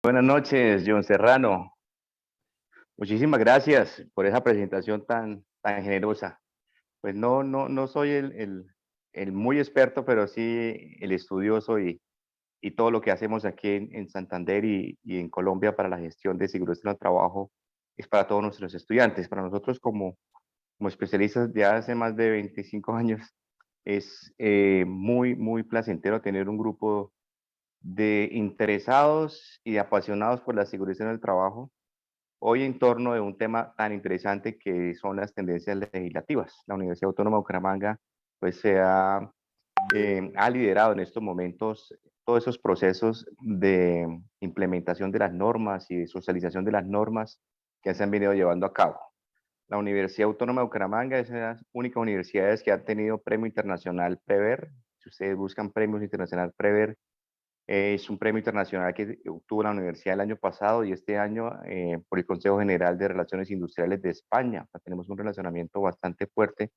Buenas noches, John Serrano. Muchísimas gracias por esa presentación tan generosa. Pues no soy el muy experto, pero sí el estudioso y todo lo que hacemos aquí en Santander y en Colombia para la gestión de seguridad en el trabajo es para todos nuestros estudiantes. Para nosotros como especialistas de hace más de 25 años es muy placentero tener un grupo de interesados y de apasionados por la seguridad en el trabajo hoy en torno de un tema tan interesante que son las tendencias legislativas. La Universidad Autónoma de Bucaramanga pues ha liderado en estos momentos todos esos procesos de implementación de las normas y de socialización de las normas que se han venido llevando a cabo. La Universidad Autónoma de Bucaramanga es una de las únicas universidades que ha tenido premio internacional Prever. Si ustedes buscan premios internacional Prever, es un premio internacional que obtuvo la universidad el año pasado y este año por el Consejo General de Relaciones Industriales de España. Tenemos un relacionamiento bastante fuerte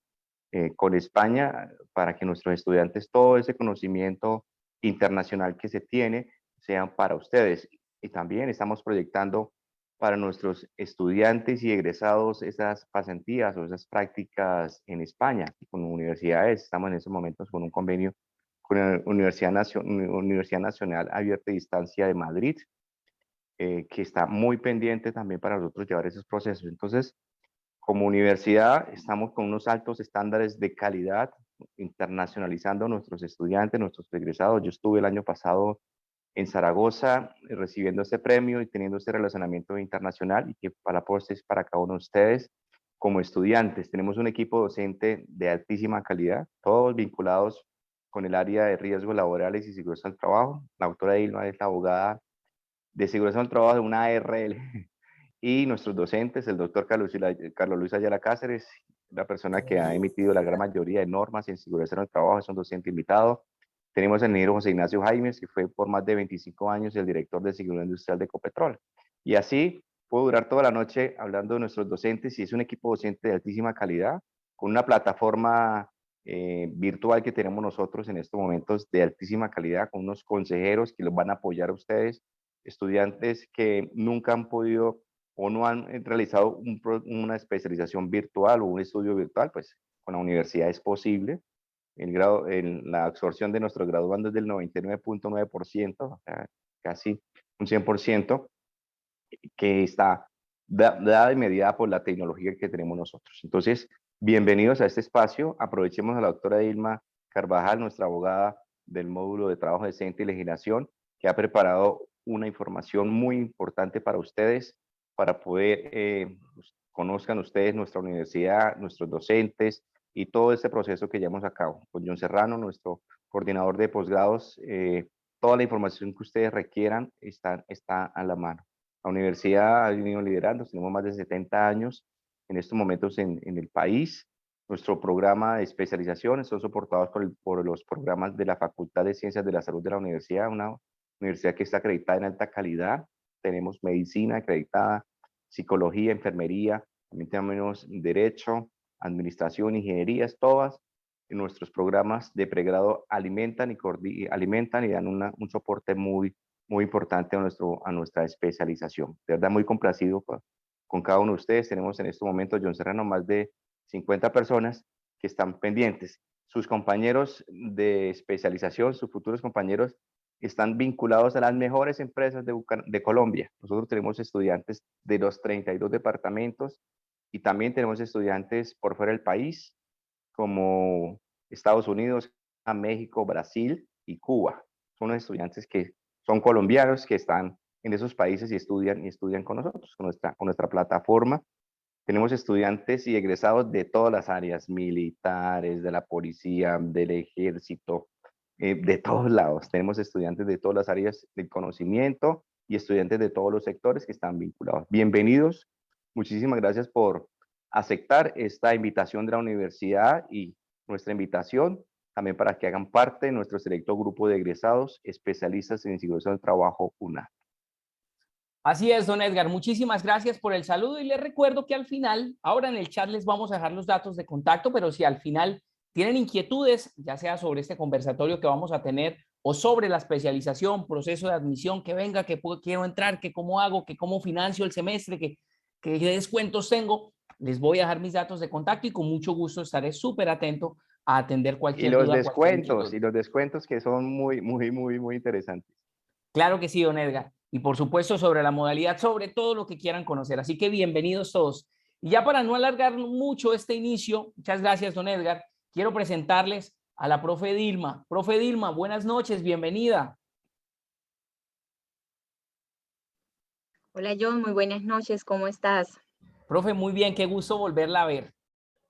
con España para que nuestros estudiantes todo ese conocimiento internacional que se tiene sean para ustedes. Y también estamos proyectando para nuestros estudiantes y egresados esas pasantías o esas prácticas en España con universidades. Estamos en estos momentos con un convenio con la Universidad Nacional Abierta y Distancia de Madrid, que está muy pendiente también para nosotros llevar esos procesos. Entonces, como universidad, estamos con unos altos estándares de calidad, internacionalizando a nuestros estudiantes, nuestros egresados. Yo estuve el año pasado en Zaragoza recibiendo este premio y teniendo este relacionamiento internacional y que para postre es para cada uno de ustedes como estudiantes. Tenemos un equipo docente de altísima calidad, todos vinculados con el área de riesgos laborales y seguridad del trabajo. La doctora Ilma es la abogada de seguridad del trabajo de una ARL y nuestros docentes, el doctor Carlos Luis Ayala Cáceres, la persona que ha emitido la gran mayoría de normas en seguridad del trabajo, es un docente invitado. Tenemos al ingeniero José Ignacio Jaimes, que fue por más de 25 años el director de seguridad industrial de Ecopetrol. Y así puedo durar toda la noche hablando de nuestros docentes y es un equipo docente de altísima calidad, con una plataforma virtual que tenemos nosotros en estos momentos de altísima calidad, con unos consejeros que los van a apoyar a ustedes, estudiantes que nunca han podido o no han realizado una especialización virtual o un estudio virtual, pues con la universidad es posible. La absorción de nuestros graduandos es del 99.9%, o sea, casi un 100%, que está dada y medida por la tecnología que tenemos nosotros. Entonces, bienvenidos a este espacio. Aprovechemos a la doctora Dilma Carvajal, nuestra abogada del módulo de trabajo decente y legislación, que ha preparado una información muy importante para ustedes, para poder conozcan ustedes nuestra universidad, nuestros docentes y todo este proceso que llevamos a cabo. Con John Serrano, nuestro coordinador de posgrados, toda la información que ustedes requieran está a la mano. La universidad ha venido liderando, tenemos más de 70 años en estos momentos en el país. Nuestro programa de especialización son soportados por los programas de la Facultad de Ciencias de la Salud de la universidad, una universidad que está acreditada en alta calidad. Tenemos medicina acreditada, psicología, enfermería, también tenemos derecho, administración, ingenierías, todas en nuestros programas de pregrado alimentan y dan un soporte muy importante a nuestra especialización. De verdad, muy complacido con cada uno de ustedes. Tenemos en este momento, John Serrano, más de 50 personas que están pendientes. Sus compañeros de especialización, sus futuros compañeros, están vinculados a las mejores empresas de Colombia. Nosotros tenemos estudiantes de los 32 departamentos y también tenemos estudiantes por fuera del país, como Estados Unidos, México, Brasil y Cuba. Son los estudiantes que son colombianos que están en esos países y estudian con nosotros, con nuestra plataforma. Tenemos estudiantes y egresados de todas las áreas, militares, de la policía, del ejército, de todos lados. Tenemos estudiantes de todas las áreas del conocimiento y estudiantes de todos los sectores que están vinculados. Bienvenidos. Muchísimas gracias por aceptar esta invitación de la universidad y nuestra invitación también para que hagan parte de nuestro selecto grupo de egresados especialistas en seguridad del trabajo UNA. Así es, don Edgar. Muchísimas gracias por el saludo y les recuerdo que al final, ahora en el chat les vamos a dejar los datos de contacto, pero si al final tienen inquietudes, ya sea sobre este conversatorio que vamos a tener o sobre la especialización, proceso de admisión, que venga, que quiero entrar, que cómo hago, que cómo financio el semestre, que descuentos tengo, les voy a dejar mis datos de contacto y con mucho gusto estaré súper atento a atender cualquier duda, cualquier inquietud. Y los descuentos que son muy interesantes. Claro que sí, don Edgar. Y por supuesto sobre la modalidad, sobre todo lo que quieran conocer. Así que bienvenidos todos. Y ya para no alargar mucho este inicio, muchas gracias, don Edgar, quiero presentarles a la profe Dilma. Profe Dilma, buenas noches, bienvenida. Hola John, muy buenas noches, ¿cómo estás? Profe, muy bien, qué gusto volverla a ver.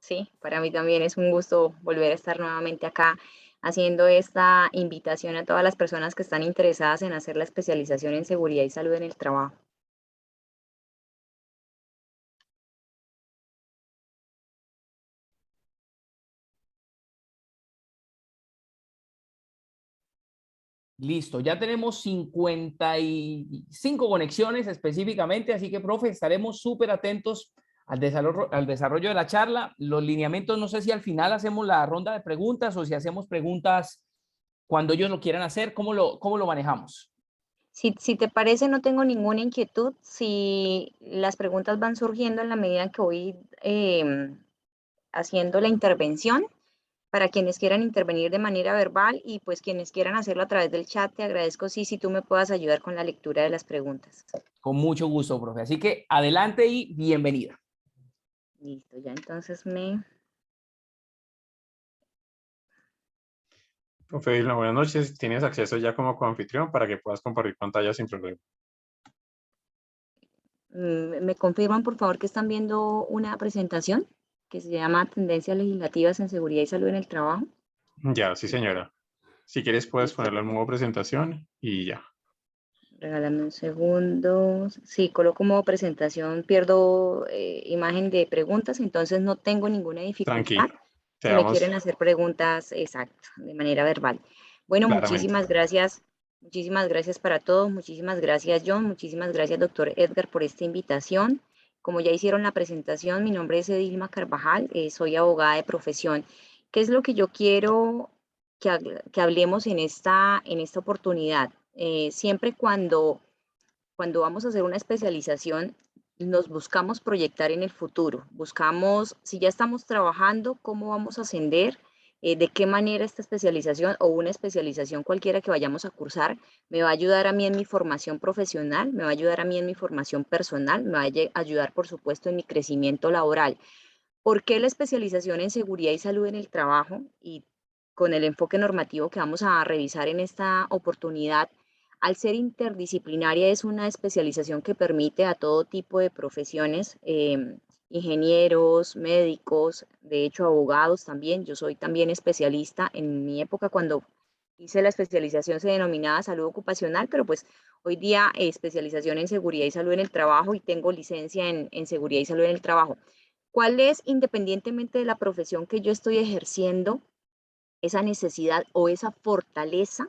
Sí, para mí también es un gusto volver a estar nuevamente acá haciendo esta invitación a todas las personas que están interesadas en hacer la especialización en seguridad y salud en el trabajo. Listo, ya tenemos 55 conexiones específicamente, así que, profe, estaremos súper atentos al desarrollo de la charla. Los lineamientos, no sé si al final hacemos la ronda de preguntas o si hacemos preguntas cuando ellos lo quieran hacer, cómo lo manejamos? Si te parece, no tengo ninguna inquietud. Si las preguntas van surgiendo en la medida en que voy haciendo la intervención, para quienes quieran intervenir de manera verbal y pues quienes quieran hacerlo a través del chat, te agradezco si tú me puedas ayudar con la lectura de las preguntas. Con mucho gusto, profe. Así que adelante y bienvenida. Listo, ya entonces me... Profe Vilma, buenas noches. Tienes acceso ya como coanfitrión para que puedas compartir pantalla sin problema. ¿Me confirman, por favor, que están viendo una presentación que se llama Tendencias Legislativas en Seguridad y Salud en el Trabajo? Ya, sí, señora. Si quieres, puedes Listo. ponerla en modo presentación y ya. Regálame un segundo. Sí, coloco modo presentación, pierdo imagen de preguntas, entonces no tengo ninguna dificultad. Tranquilo. Te Si me damos quieren hacer preguntas, exacto, de manera verbal. Bueno, claramente. muchísimas gracias. Muchísimas gracias para todos. Muchísimas gracias, John. Muchísimas gracias, doctor Edgar, por esta invitación. Como ya hicieron la presentación, mi nombre es Edilma Carvajal, soy abogada de profesión. ¿Qué es lo que yo quiero que hablemos en esta oportunidad? Siempre cuando vamos a hacer una especialización, nos buscamos proyectar en el futuro, buscamos, si ya estamos trabajando, cómo vamos a ascender, de qué manera esta especialización o una especialización cualquiera que vayamos a cursar me va a ayudar a mí en mi formación profesional, me va a ayudar a mí en mi formación personal, me va a ayudar, por supuesto, en mi crecimiento laboral. ¿Por qué la especialización en seguridad y salud en el trabajo? Y con el enfoque normativo que vamos a revisar en esta oportunidad, al ser interdisciplinaria es una especialización que permite a todo tipo de profesiones, ingenieros, médicos, de hecho abogados también. Yo soy también especialista. En mi época cuando hice la especialización se denominaba salud ocupacional, pero pues hoy día especialización en seguridad y salud en el trabajo y tengo licencia en seguridad y salud en el trabajo. ¿Cuál es, independientemente de la profesión que yo estoy ejerciendo, esa necesidad o esa fortaleza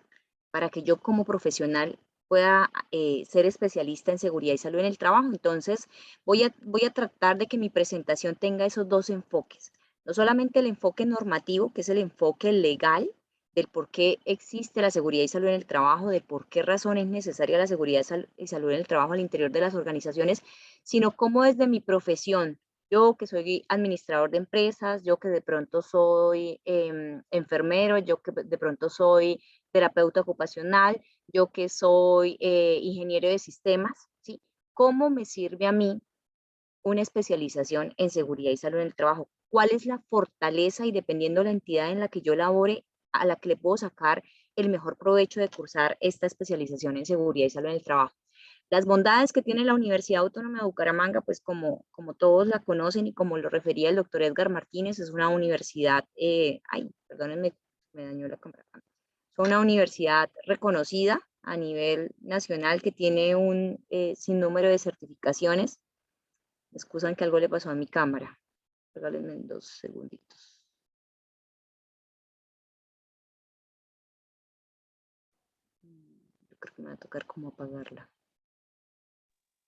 para que yo como profesional pueda ser especialista en seguridad y salud en el trabajo? Entonces, voy a tratar de que mi presentación tenga esos dos enfoques. No solamente el enfoque normativo, que es el enfoque legal, del por qué existe la seguridad y salud en el trabajo, de por qué razón es necesaria la seguridad y salud en el trabajo al interior de las organizaciones, sino cómo desde mi profesión, yo que soy administrador de empresas, yo que de pronto soy enfermero, yo que de pronto soy terapeuta ocupacional, yo que soy ingeniero de sistemas, ¿sí? ¿Cómo me sirve a mí una especialización en seguridad y salud en el trabajo? ¿Cuál es la fortaleza y dependiendo de la entidad en la que yo labore, a la que le puedo sacar el mejor provecho de cursar esta especialización en seguridad y salud en el trabajo? Las bondades que tiene la Universidad Autónoma de Bucaramanga, pues como todos la conocen y como lo refería el doctor Edgar Martínez, es una universidad, ay, perdónenme, me dañó la cámara. Es una universidad reconocida a nivel nacional que tiene un sinnúmero de certificaciones. Me excusan que algo le pasó a mi cámara. Regálenme 2 segunditos. Yo creo que me va a tocar como apagarla.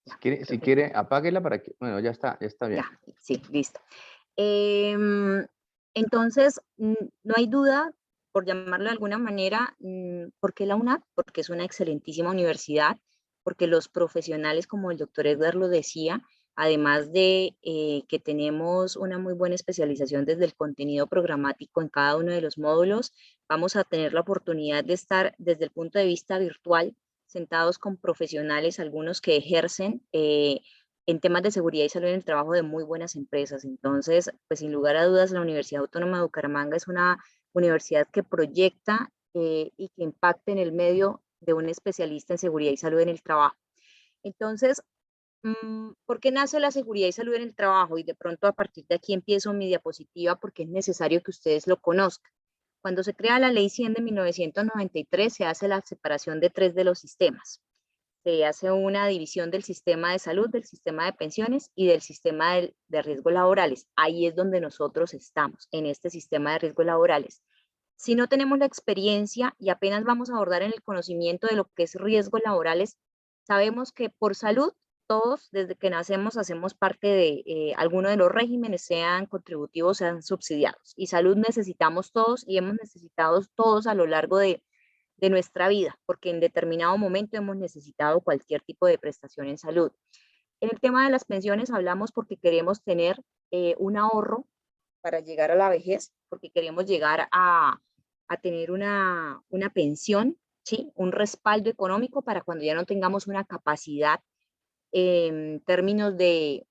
Ya, Si creo que quiere, apáguela para que, bueno, ya está bien. ya, sí, listo. Entonces, no hay duda, por llamarlo de alguna manera, ¿por qué la UNAP? Porque es una excelentísima universidad, porque los profesionales, como el doctor Edgar lo decía, además de que tenemos una muy buena especialización desde el contenido programático en cada uno de los módulos, vamos a tener la oportunidad de estar desde el punto de vista virtual, sentados con profesionales, algunos que ejercen en temas de seguridad y salud en el trabajo de muy buenas empresas. Entonces, pues sin lugar a dudas, la Universidad Autónoma de Bucaramanga es una universidad que proyecta y que impacta en el medio de un especialista en seguridad y salud en el trabajo. Entonces, ¿por qué nace la seguridad y salud en el trabajo? Y de pronto a partir de aquí empiezo mi diapositiva porque es necesario que ustedes lo conozcan. Cuando se crea la Ley 100 de 1993, se hace la separación de 3 de los sistemas. Se hace una división del sistema de salud, del sistema de pensiones y del sistema de riesgos laborales. Ahí es donde nosotros estamos, en este sistema de riesgos laborales. Si no tenemos la experiencia y apenas vamos a abordar en el conocimiento de lo que es riesgos laborales, sabemos que por salud, todos desde que nacemos hacemos parte de alguno de los regímenes, sean contributivos, sean subsidiados. Y salud necesitamos todos y hemos necesitado todos a lo largo de nuestra vida, porque en determinado momento hemos necesitado cualquier tipo de prestación en salud. En el tema de las pensiones hablamos porque queremos tener un ahorro para llegar a la vejez, porque queremos llegar a tener una pensión, ¿sí? Un respaldo económico para cuando ya no tengamos una capacidad en términos de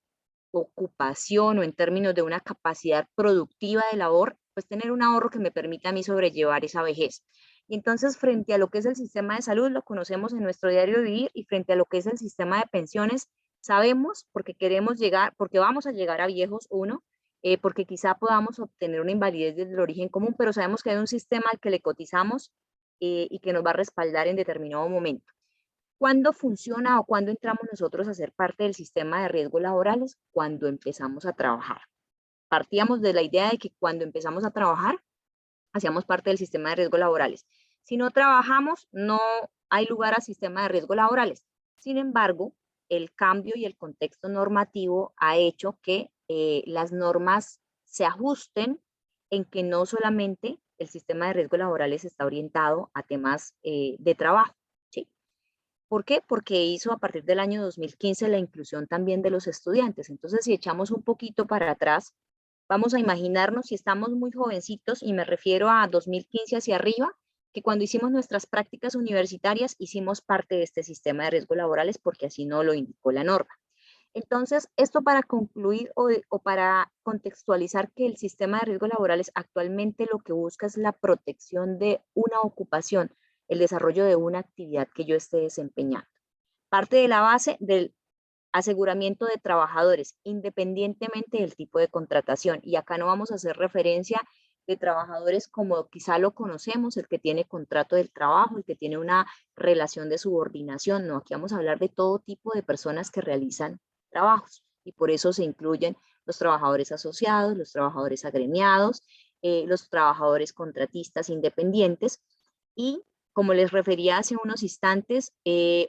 ocupación o en términos de una capacidad productiva de labor, pues tener un ahorro que me permita a mí sobrellevar esa vejez. Y entonces, frente a lo que es el sistema de salud, lo conocemos en nuestro diario de vivir, y frente a lo que es el sistema de pensiones, sabemos porque queremos llegar, porque vamos a llegar a viejos, porque quizá podamos obtener una invalidez desde el origen común, pero sabemos que hay un sistema al que le cotizamos y que nos va a respaldar en determinado momento. ¿Cuándo funciona o cuándo entramos nosotros a ser parte del sistema de riesgos laborales? Cuando empezamos a trabajar. Partíamos de la idea de que cuando empezamos a trabajar, hacíamos parte del sistema de riesgos laborales. Si no trabajamos, no hay lugar al sistema de riesgos laborales. Sin embargo, el cambio y el contexto normativo ha hecho que las normas se ajusten en que no solamente el sistema de riesgos laborales está orientado a temas de trabajo. ¿Sí? ¿Por qué? Porque hizo a partir del año 2015 la inclusión también de los estudiantes. Entonces, si echamos un poquito para atrás, vamos a imaginarnos si estamos muy jovencitos, y me refiero a 2015 hacia arriba, que cuando hicimos nuestras prácticas universitarias hicimos parte de este sistema de riesgos laborales porque así no lo indicó la norma. Entonces, esto para concluir o para contextualizar que el sistema de riesgos laborales actualmente lo que busca es la protección de una ocupación, el desarrollo de una actividad que yo esté desempeñando. Parte de la base del aseguramiento de trabajadores, independientemente del tipo de contratación. Y acá no vamos a hacer referencia de trabajadores como quizá lo conocemos, el que tiene contrato del trabajo, el que tiene una relación de subordinación. No, aquí vamos a hablar de todo tipo de personas que realizan trabajos. Y por eso se incluyen los trabajadores asociados, los trabajadores agremiados, los trabajadores contratistas independientes y, como les refería hace unos instantes,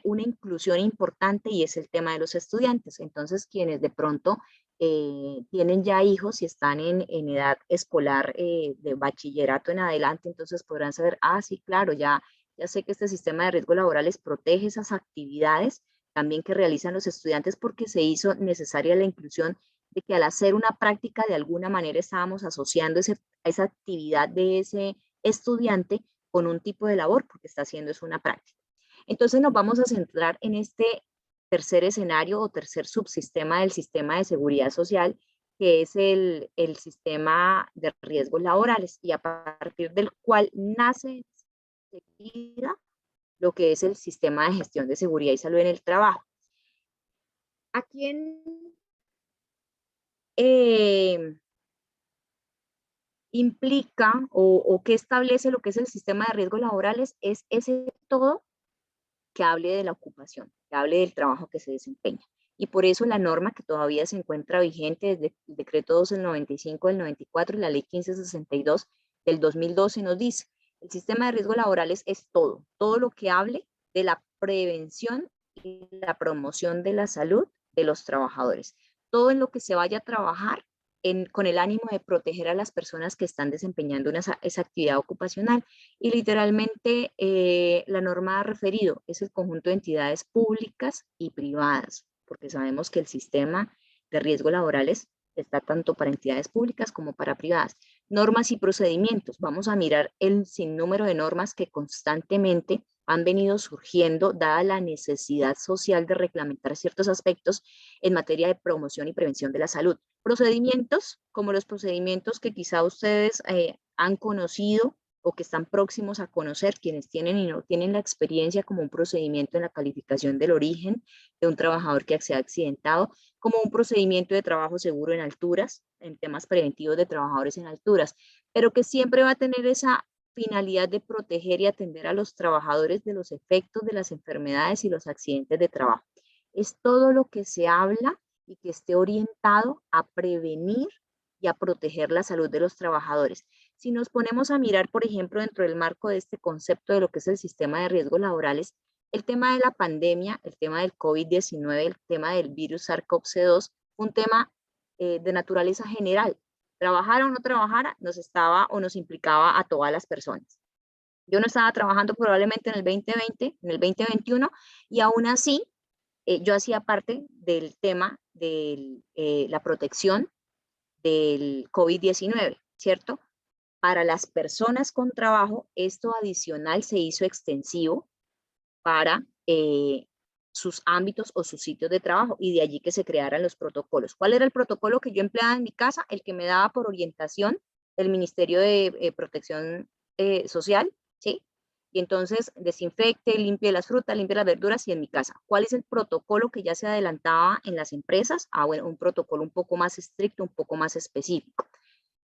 una inclusión importante, y es el tema de los estudiantes. Entonces, quienes de pronto tienen ya hijos y están en edad escolar de bachillerato en adelante, entonces podrán saber, sí, claro, ya sé que este sistema de riesgos laborales protege esas actividades también que realizan los estudiantes, porque se hizo necesaria la inclusión de que al hacer una práctica de alguna manera estábamos asociando esa actividad de ese estudiante con un tipo de labor, porque está haciendo es una práctica. Entonces nos vamos a centrar en este tercer escenario o tercer subsistema del sistema de seguridad social, que es el sistema de riesgos laborales, y a partir del cual nace lo que es el sistema de gestión de seguridad y salud en el trabajo. ¿A quién implica o qué establece lo que es el sistema de riesgos laborales? Es ese todo que hable de la ocupación, que hable del trabajo que se desempeña. Y por eso la norma que todavía se encuentra vigente desde el decreto 2 del 95 del 94 y la ley 1562 del 2012 nos dice: el sistema de riesgos laborales es todo lo que hable de la prevención y la promoción de la salud de los trabajadores. Todo en lo que se vaya a trabajar con el ánimo de proteger a las personas que están desempeñando esa actividad ocupacional. Y literalmente la norma ha referido es el conjunto de entidades públicas y privadas, porque sabemos que el sistema de riesgos laborales está tanto para entidades públicas como para privadas. Normas y procedimientos. Vamos a mirar el sinnúmero de normas que constantemente han venido surgiendo dada la necesidad social de reglamentar ciertos aspectos en materia de promoción y prevención de la salud. Procedimientos, como los procedimientos que quizá ustedes han conocido o que están próximos a conocer, quienes tienen y no tienen la experiencia, como un procedimiento en la calificación del origen de un trabajador que se ha accidentado, como un procedimiento de trabajo seguro en alturas, en temas preventivos de trabajadores en alturas, pero que siempre va a tener esa finalidad de proteger y atender a los trabajadores de los efectos de las enfermedades y los accidentes de trabajo. Es todo lo que se habla y que esté orientado a prevenir y a proteger la salud de los trabajadores. Si nos ponemos a mirar, por ejemplo, dentro del marco de este concepto de lo que es el sistema de riesgos laborales, el tema de la pandemia, el tema del COVID-19, el tema del virus SARS-CoV-2, un tema de naturaleza general. Trabajara o no trabajara, nos implicaba a todas las personas. Yo no estaba trabajando probablemente en el 2020, en el 2021, y aún así yo hacía parte del tema de la protección del COVID-19, ¿cierto? Para las personas con trabajo, esto adicional se hizo extensivo para sus ámbitos o sus sitios de trabajo, y de allí que se crearan los protocolos. ¿Cuál era el protocolo que yo empleaba en mi casa? El que me daba por orientación el Ministerio de Protección Social, ¿sí? Y entonces desinfecte, limpie las frutas, limpie las verduras, y en mi casa. ¿Cuál es el protocolo que ya se adelantaba en las empresas? Bueno, un protocolo un poco más estricto, un poco más específico.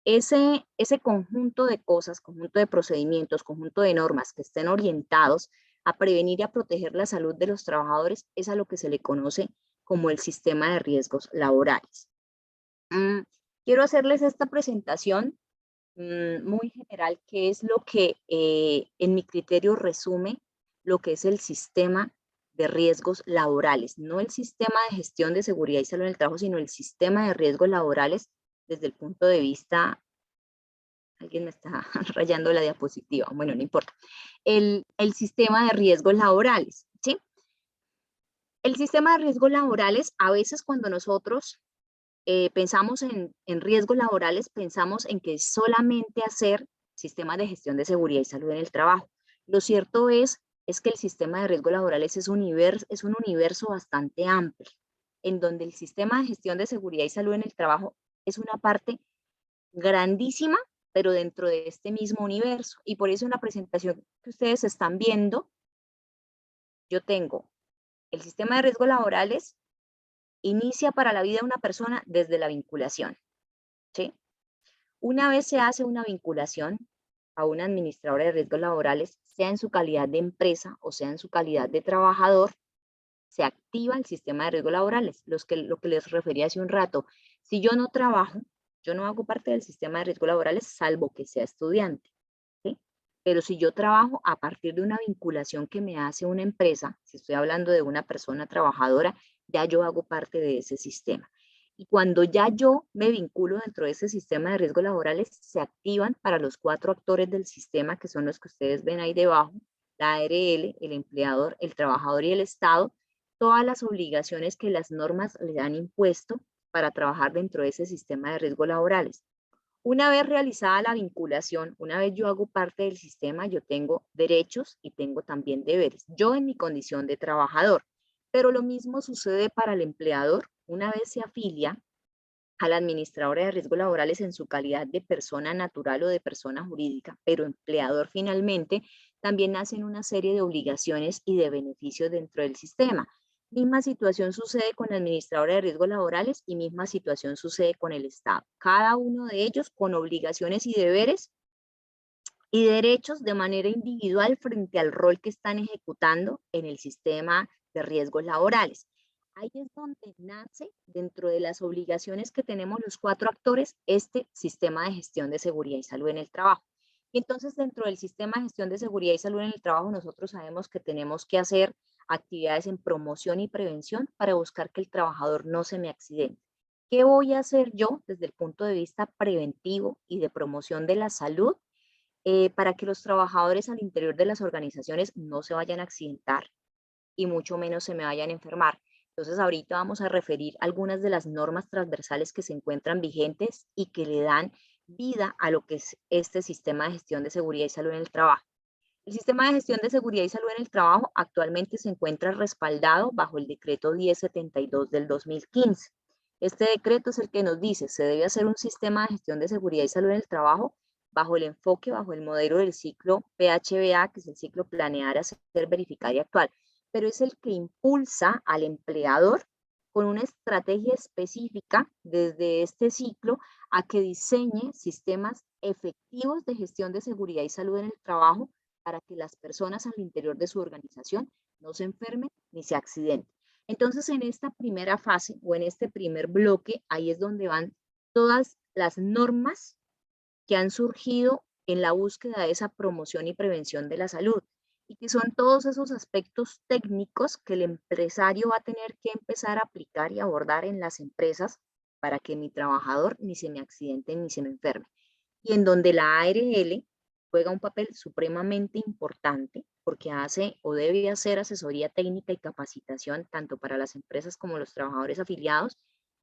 Ese conjunto de cosas, conjunto de procedimientos, conjunto de normas que estén orientados a prevenir y a proteger la salud de los trabajadores es a lo que se le conoce como el sistema de riesgos laborales. Quiero hacerles esta presentación muy general, que es lo que en mi criterio resume lo que es el sistema de riesgos laborales, no el sistema de gestión de seguridad y salud en el trabajo, sino el sistema de riesgos laborales desde el punto de vista, alguien me está rayando la diapositiva, bueno, no importa, el sistema de riesgos laborales, ¿sí? El sistema de riesgos laborales, a veces cuando nosotros pensamos en riesgos laborales, pensamos en que solamente hacer sistemas de gestión de seguridad y salud en el trabajo. Lo cierto es que el sistema de riesgos laborales es un universo bastante amplio, en donde el sistema de gestión de seguridad y salud en el trabajo es una parte grandísima, pero dentro de este mismo universo. Y por eso en la presentación que ustedes están viendo, yo tengo el sistema de riesgos laborales, inicia para la vida de una persona desde la vinculación, ¿sí? Una vez se hace una vinculación a una administradora de riesgos laborales, sea en su calidad de empresa o sea en su calidad de trabajador, se activa el sistema de riesgos laborales. Lo que les refería hace un rato, si yo no trabajo, yo no hago parte del sistema de riesgos laborales, salvo que sea estudiante, ¿sí? Pero si yo trabajo a partir de una vinculación que me hace una empresa, si estoy hablando de una persona trabajadora, ya yo hago parte de ese sistema. Y cuando ya yo me vinculo dentro de ese sistema de riesgos laborales, se activan para los 4 actores del sistema, que son los que ustedes ven ahí debajo, la ARL, el empleador, el trabajador y el Estado, todas las obligaciones que las normas le han impuesto para trabajar dentro de ese sistema de riesgos laborales. Una vez realizada la vinculación, una vez yo hago parte del sistema, yo tengo derechos y tengo también deberes, yo en mi condición de trabajador. Pero lo mismo sucede para el empleador. Una vez se afilia a la administradora de riesgos laborales en su calidad de persona natural o de persona jurídica, pero empleador finalmente, también nacen una serie de obligaciones y de beneficios dentro del sistema. Misma situación sucede con la administradora de riesgos laborales y misma situación sucede con el Estado. Cada uno de ellos con obligaciones y deberes y derechos de manera individual frente al rol que están ejecutando en el sistema de riesgos laborales. Ahí es donde nace, dentro de las obligaciones que tenemos los 4 actores, este sistema de gestión de seguridad y salud en el trabajo. Y entonces dentro del sistema de gestión de seguridad y salud en el trabajo, nosotros sabemos que tenemos que hacer actividades en promoción y prevención para buscar que el trabajador no se me accidente. ¿Qué voy a hacer yo desde el punto de vista preventivo y de promoción de la salud para que los trabajadores al interior de las organizaciones no se vayan a accidentar y mucho menos se me vayan a enfermar? Entonces, ahorita vamos a referir algunas de las normas transversales que se encuentran vigentes y que le dan vida a lo que es este sistema de gestión de seguridad y salud en el trabajo. El sistema de gestión de seguridad y salud en el trabajo actualmente se encuentra respaldado bajo el decreto 1072 del 2015. Este decreto es el que nos dice, se debe hacer un sistema de gestión de seguridad y salud en el trabajo bajo el enfoque, bajo el modelo del ciclo PHBA, que es el ciclo planear, hacer, verificar y actuar, pero es el que impulsa al empleador con una estrategia específica desde este ciclo a que diseñe sistemas efectivos de gestión de seguridad y salud en el trabajo para que las personas al interior de su organización no se enfermen ni se accidenten. Entonces, en esta primera fase o en este primer bloque, ahí es donde van todas las normas que han surgido en la búsqueda de esa promoción y prevención de la salud, y que son todos esos aspectos técnicos que el empresario va a tener que empezar a aplicar y abordar en las empresas para que mi trabajador ni se me accidente ni se me enferme. Y en donde la ARL juega un papel supremamente importante porque hace o debe hacer asesoría técnica y capacitación tanto para las empresas como los trabajadores afiliados.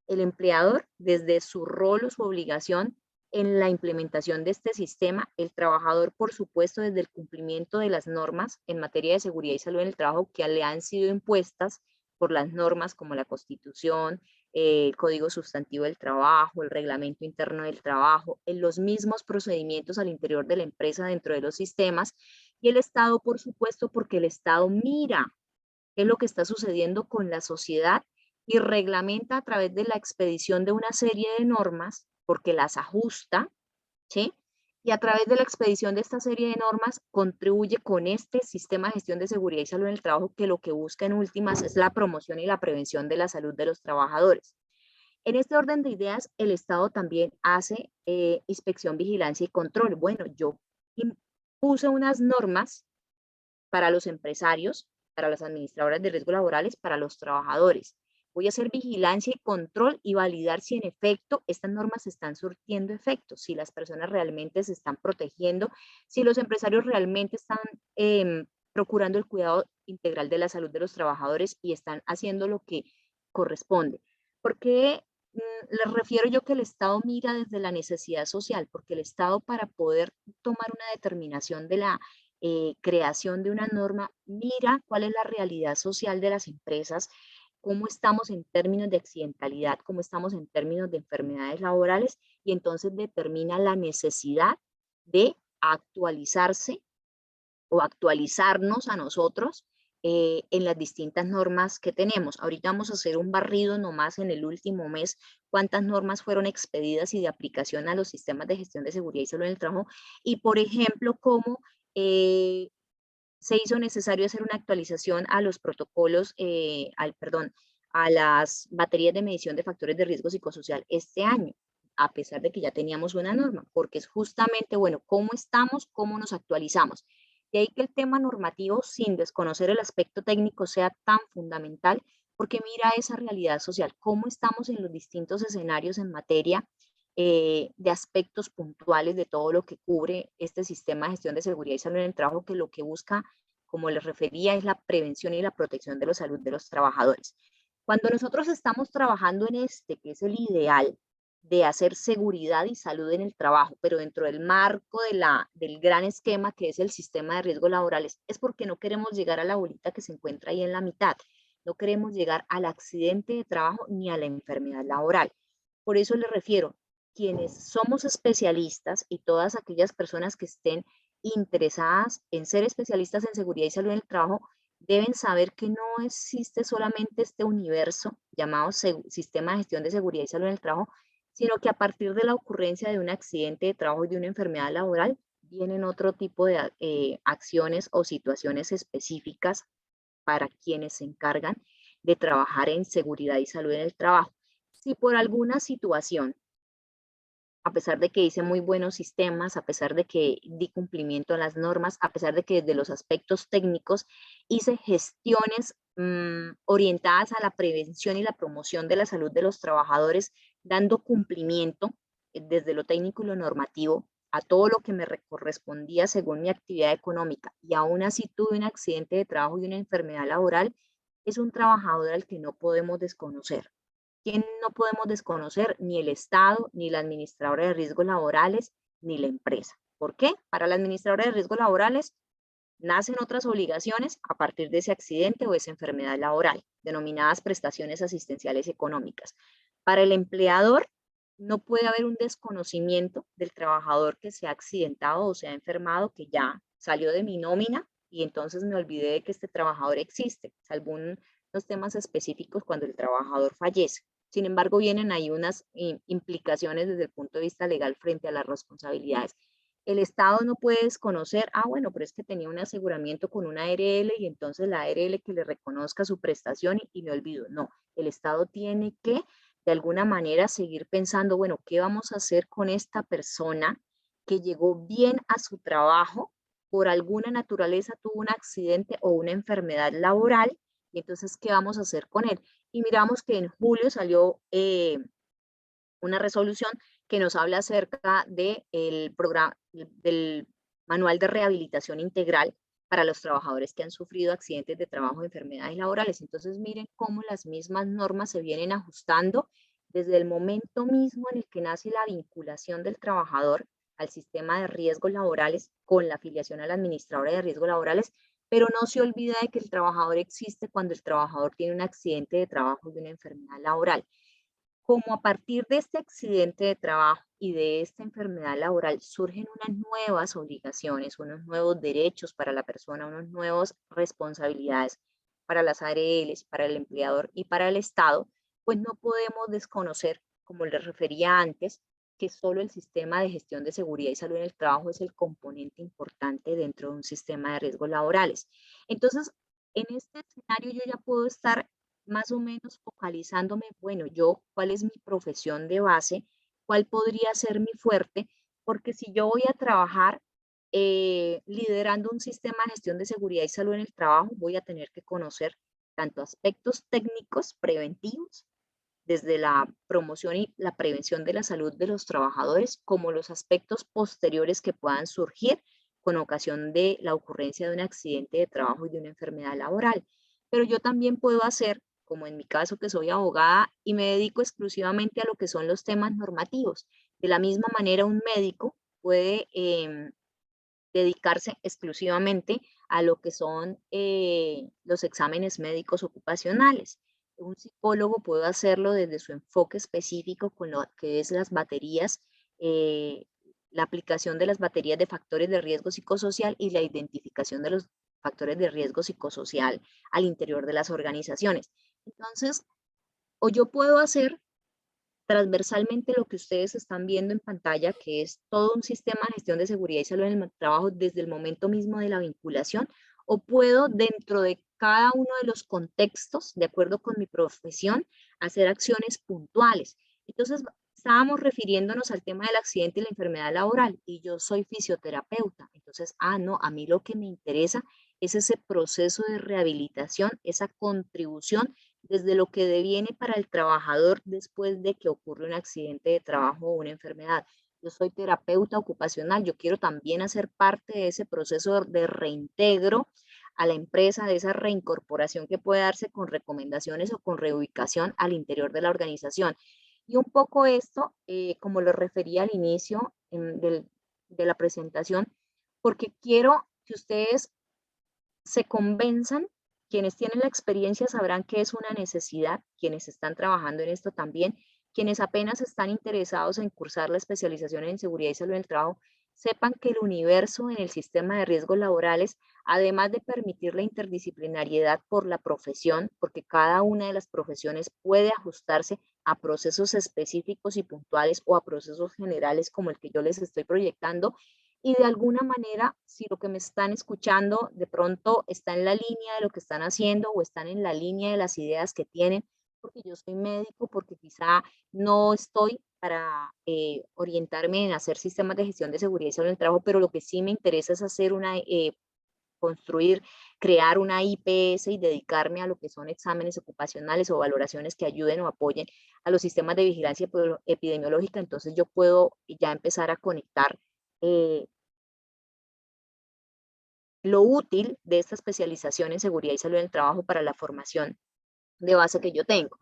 El empleador, desde su rol o su obligación en la implementación de este sistema, el trabajador, por supuesto, desde el cumplimiento de las normas en materia de seguridad y salud en el trabajo que le han sido impuestas por las normas como la Constitución, el Código Sustantivo del Trabajo, el Reglamento Interno del Trabajo, en los mismos procedimientos al interior de la empresa dentro de los sistemas, y el Estado, por supuesto, porque el Estado mira qué es lo que está sucediendo con la sociedad y reglamenta a través de la expedición de una serie de normas, porque las ajusta, ¿sí? Y a través de la expedición de esta serie de normas contribuye con este sistema de gestión de seguridad y salud en el trabajo que lo que busca en últimas es la promoción y la prevención de la salud de los trabajadores. En este orden de ideas, el Estado también hace inspección, vigilancia y control. Bueno, yo puse unas normas para los empresarios, para las administradoras de riesgos laborales, para los trabajadores. Voy a hacer vigilancia y control y validar si en efecto estas normas están surtiendo efecto, si las personas realmente se están protegiendo, si los empresarios realmente están procurando el cuidado integral de la salud de los trabajadores y están haciendo lo que corresponde. ¿Por qué les refiero yo que el Estado mira desde la necesidad social? Porque el Estado, para poder tomar una determinación de la creación de una norma, mira cuál es la realidad social de las empresas, cómo estamos en términos de accidentalidad, cómo estamos en términos de enfermedades laborales, y entonces determina la necesidad de actualizarse o actualizarnos a nosotros en las distintas normas que tenemos. Ahorita vamos a hacer un barrido nomás en el último mes, cuántas normas fueron expedidas y de aplicación a los sistemas de gestión de seguridad y salud en el trabajo, y por ejemplo, cómo se hizo necesario hacer una actualización a los protocolos, a las baterías de medición de factores de riesgo psicosocial este año, a pesar de que ya teníamos una norma, porque es justamente, bueno, cómo estamos, cómo nos actualizamos. De ahí que el tema normativo, sin desconocer el aspecto técnico, sea tan fundamental, porque mira esa realidad social, cómo estamos en los distintos escenarios en materia de aspectos puntuales de todo lo que cubre este sistema de gestión de seguridad y salud en el trabajo, que lo que busca, como les refería, es la prevención y la protección de la salud de los trabajadores. Cuando nosotros estamos trabajando en este, que es el ideal de hacer seguridad y salud en el trabajo, pero dentro del marco del gran esquema que es el sistema de riesgos laborales, es porque no queremos llegar a la bolita que se encuentra ahí en la mitad. No queremos llegar al accidente de trabajo ni a la enfermedad laboral. Por eso les refiero, quienes somos especialistas y todas aquellas personas que estén interesadas en ser especialistas en seguridad y salud en el trabajo, deben saber que no existe solamente este universo llamado sistema de gestión de seguridad y salud en el trabajo, sino que a partir de la ocurrencia de un accidente de trabajo y de una enfermedad laboral, vienen otro tipo de acciones o situaciones específicas para quienes se encargan de trabajar en seguridad y salud en el trabajo. Si por alguna situación, a pesar de que hice muy buenos sistemas, a pesar de que di cumplimiento a las normas, a pesar de que desde los aspectos técnicos hice gestiones orientadas a la prevención y la promoción de la salud de los trabajadores, dando cumplimiento desde lo técnico y lo normativo a todo lo que me correspondía según mi actividad económica, y aún así tuve un accidente de trabajo y una enfermedad laboral, es un trabajador al que no podemos desconocer. ¿Quién no podemos desconocer? Ni el Estado, ni la administradora de riesgos laborales, ni la empresa. ¿Por qué? Para la administradora de riesgos laborales nacen otras obligaciones a partir de ese accidente o esa enfermedad laboral, denominadas prestaciones asistenciales económicas. Para el empleador, no puede haber un desconocimiento del trabajador que se ha accidentado o se ha enfermado, que ya salió de mi nómina y entonces me olvidé de que este trabajador existe, salvo unos temas específicos cuando el trabajador fallece. Sin embargo, vienen ahí unas implicaciones desde el punto de vista legal frente a las responsabilidades. El Estado no puede desconocer, bueno, pero es que tenía un aseguramiento con una ARL y entonces la ARL que le reconozca su prestación y me olvido. No, el Estado tiene que de alguna manera seguir pensando, bueno, ¿qué vamos a hacer con esta persona que llegó bien a su trabajo, por alguna naturaleza tuvo un accidente o una enfermedad laboral, y entonces qué vamos a hacer con él? Y miramos que en julio salió una resolución que nos habla acerca del programa, del manual de rehabilitación integral para los trabajadores que han sufrido accidentes de trabajo o enfermedades laborales. Entonces miren cómo las mismas normas se vienen ajustando desde el momento mismo en el que nace la vinculación del trabajador al sistema de riesgos laborales con la afiliación a la administradora de riesgos laborales, pero no se olvida de que el trabajador existe cuando el trabajador tiene un accidente de trabajo y una enfermedad laboral. Como a partir de este accidente de trabajo y de esta enfermedad laboral surgen unas nuevas obligaciones, unos nuevos derechos para la persona, unas nuevas responsabilidades para las ARLs, para el empleador y para el Estado, pues no podemos desconocer, como les refería antes, que solo el sistema de gestión de seguridad y salud en el trabajo es el componente importante dentro de un sistema de riesgos laborales. Entonces, en este escenario yo ya puedo estar más o menos focalizándome, bueno, yo, ¿cuál es mi profesión de base? ¿Cuál podría ser mi fuerte? Porque si yo voy a trabajar liderando un sistema de gestión de seguridad y salud en el trabajo, voy a tener que conocer tanto aspectos técnicos preventivos, desde la promoción y la prevención de la salud de los trabajadores, como los aspectos posteriores que puedan surgir con ocasión de la ocurrencia de un accidente de trabajo y de una enfermedad laboral. Pero yo también puedo hacer, como en mi caso que soy abogada y me dedico exclusivamente a lo que son los temas normativos. De la misma manera, un médico puede dedicarse exclusivamente a lo que son los exámenes médicos ocupacionales. Un psicólogo puede hacerlo desde su enfoque específico con lo que es las baterías, la aplicación de las baterías de factores de riesgo psicosocial y la identificación de los factores de riesgo psicosocial al interior de las organizaciones. Entonces, o yo puedo hacer transversalmente lo que ustedes están viendo en pantalla, que es todo un sistema de gestión de seguridad y salud en el trabajo desde el momento mismo de la vinculación, o puedo dentro de cada uno de los contextos, de acuerdo con mi profesión, hacer acciones puntuales. Entonces, estábamos refiriéndonos al tema del accidente y la enfermedad laboral, y yo soy fisioterapeuta. Entonces, no, a mí lo que me interesa es ese proceso de rehabilitación, esa contribución desde lo que deviene para el trabajador después de que ocurre un accidente de trabajo o una enfermedad. Yo soy terapeuta ocupacional, yo quiero también hacer parte de ese proceso de reintegro a la empresa, de esa reincorporación que puede darse con recomendaciones o con reubicación al interior de la organización. Y un poco esto, como lo refería al inicio de la presentación, porque quiero que ustedes se convenzan. Quienes tienen la experiencia sabrán que es una necesidad, quienes están trabajando en esto también, quienes apenas están interesados en cursar la especialización en seguridad y salud en el trabajo, sepan que el universo en el sistema de riesgos laborales, además de permitir la interdisciplinariedad por la profesión, porque cada una de las profesiones puede ajustarse a procesos específicos y puntuales o a procesos generales como el que yo les estoy proyectando, y de alguna manera, si lo que me están escuchando de pronto está en la línea de lo que están haciendo o están en la línea de las ideas que tienen, porque yo soy médico, porque quizá no estoy para orientarme en hacer sistemas de gestión de seguridad y salud en el trabajo, pero lo que sí me interesa es hacer construir crear una IPS y dedicarme a lo que son exámenes ocupacionales o valoraciones que ayuden o apoyen a los sistemas de vigilancia epidemiológica, entonces yo puedo ya empezar a conectar lo útil de esta especialización en seguridad y salud en el trabajo para la formación de base que yo tengo.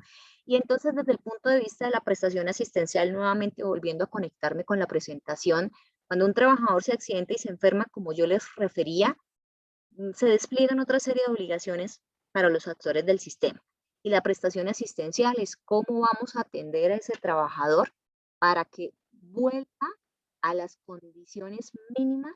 Y entonces, desde el punto de vista de la prestación asistencial, nuevamente volviendo a conectarme con la presentación, cuando un trabajador se accidenta y se enferma, como yo les refería, se despliegan otra serie de obligaciones para los actores del sistema. Y la prestación asistencial es cómo vamos a atender a ese trabajador para que vuelva a las condiciones mínimas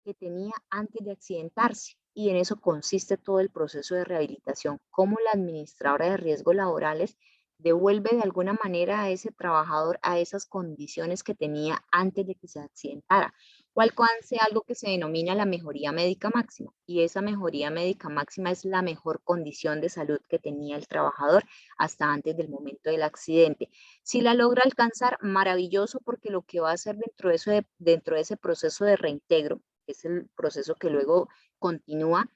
que tenía antes de accidentarse. Y en eso consiste todo el proceso de rehabilitación, cómo la administradora de riesgos laborales devuelve de alguna manera a ese trabajador a esas condiciones que tenía antes de que se accidentara, o alcance algo que se denomina la mejoría médica máxima. Y esa mejoría médica máxima es la mejor condición de salud que tenía el trabajador hasta antes del momento del accidente. Si la logra alcanzar, maravilloso, porque lo que va a hacer dentro de ese proceso de reintegro, que es el proceso que luego continúa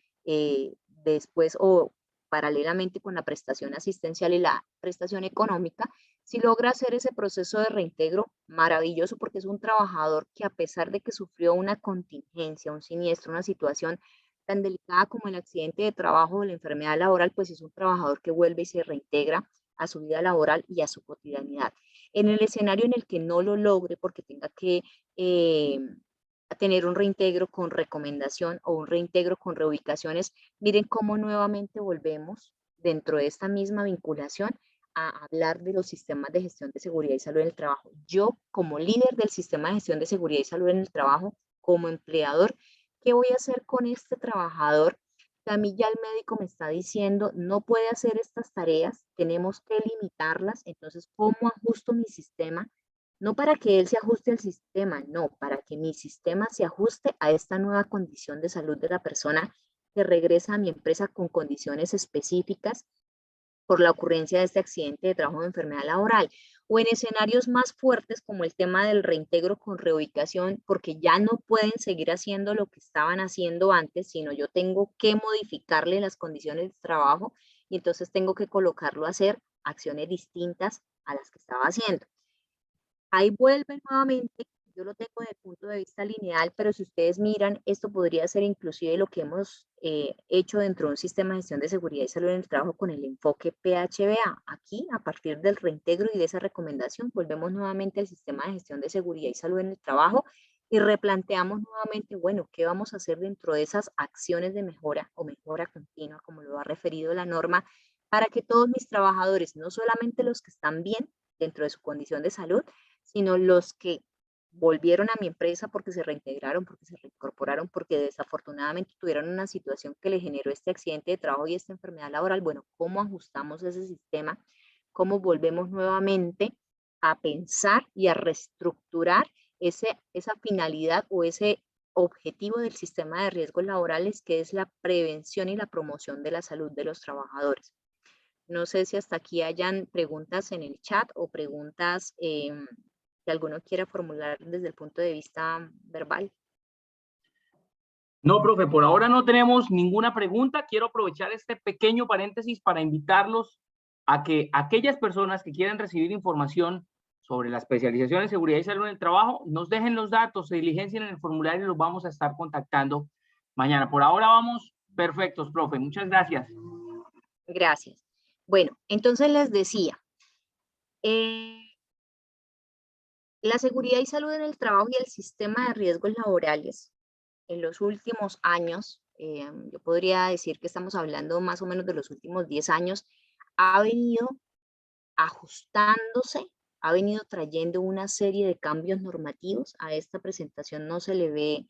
después o paralelamente con la prestación asistencial y la prestación económica, si logra hacer ese proceso de reintegro, maravilloso, porque es un trabajador que, a pesar de que sufrió una contingencia, un siniestro, una situación tan delicada como el accidente de trabajo o la enfermedad laboral, pues es un trabajador que vuelve y se reintegra a su vida laboral y a su cotidianidad. En el escenario en el que no lo logre porque tenga que tener un reintegro con recomendación o un reintegro con reubicaciones, miren cómo nuevamente volvemos dentro de esta misma vinculación a hablar de los sistemas de gestión de seguridad y salud en el trabajo. Yo, como líder del sistema de gestión de seguridad y salud en el trabajo, como empleador, ¿qué voy a hacer con este trabajador? A mí ya el médico me está diciendo, no puede hacer estas tareas, tenemos que limitarlas, entonces, ¿cómo ajusto mi sistema? No para que él se ajuste al sistema, no, para que mi sistema se ajuste a esta nueva condición de salud de la persona que regresa a mi empresa con condiciones específicas por la ocurrencia de este accidente de trabajo o enfermedad laboral, o en escenarios más fuertes como el tema del reintegro con reubicación, porque ya no pueden seguir haciendo lo que estaban haciendo antes, sino yo tengo que modificarle las condiciones de trabajo y entonces tengo que colocarlo a hacer acciones distintas a las que estaba haciendo. Ahí vuelve nuevamente, yo lo tengo desde el punto de vista lineal, pero si ustedes miran, esto podría ser inclusive lo que hemos hecho dentro de un sistema de gestión de seguridad y salud en el trabajo con el enfoque PHBA. Aquí, a partir del reintegro y de esa recomendación, volvemos nuevamente al sistema de gestión de seguridad y salud en el trabajo y replanteamos nuevamente, bueno, ¿qué vamos a hacer dentro de esas acciones de mejora o mejora continua, como lo ha referido la norma, para que todos mis trabajadores, no solamente los que están bien dentro de su condición de salud, sino los que volvieron a mi empresa porque se reintegraron, porque se reincorporaron, porque desafortunadamente tuvieron una situación que le generó este accidente de trabajo y esta enfermedad laboral. Bueno, ¿cómo ajustamos ese sistema? ¿Cómo volvemos nuevamente a pensar y a reestructurar esa finalidad o ese objetivo del sistema de riesgos laborales, que es la prevención y la promoción de la salud de los trabajadores? No sé si hasta aquí hayan preguntas en el chat o preguntas que alguno quiera formular desde el punto de vista verbal. No, profe, por ahora no tenemos ninguna pregunta. Quiero aprovechar este pequeño paréntesis para invitarlos a que aquellas personas que quieran recibir información sobre la especialización en seguridad y salud en el trabajo nos dejen los datos, se diligencien en el formulario y los vamos a estar contactando mañana. Por ahora vamos perfectos, profe. Muchas gracias. Gracias. Bueno, entonces les decía, la seguridad y salud en el trabajo y el sistema de riesgos laborales en los últimos años, yo podría decir que estamos hablando más o menos de los últimos 10 años, ha venido ajustándose, ha venido trayendo una serie de cambios normativos. A esta presentación no se le ve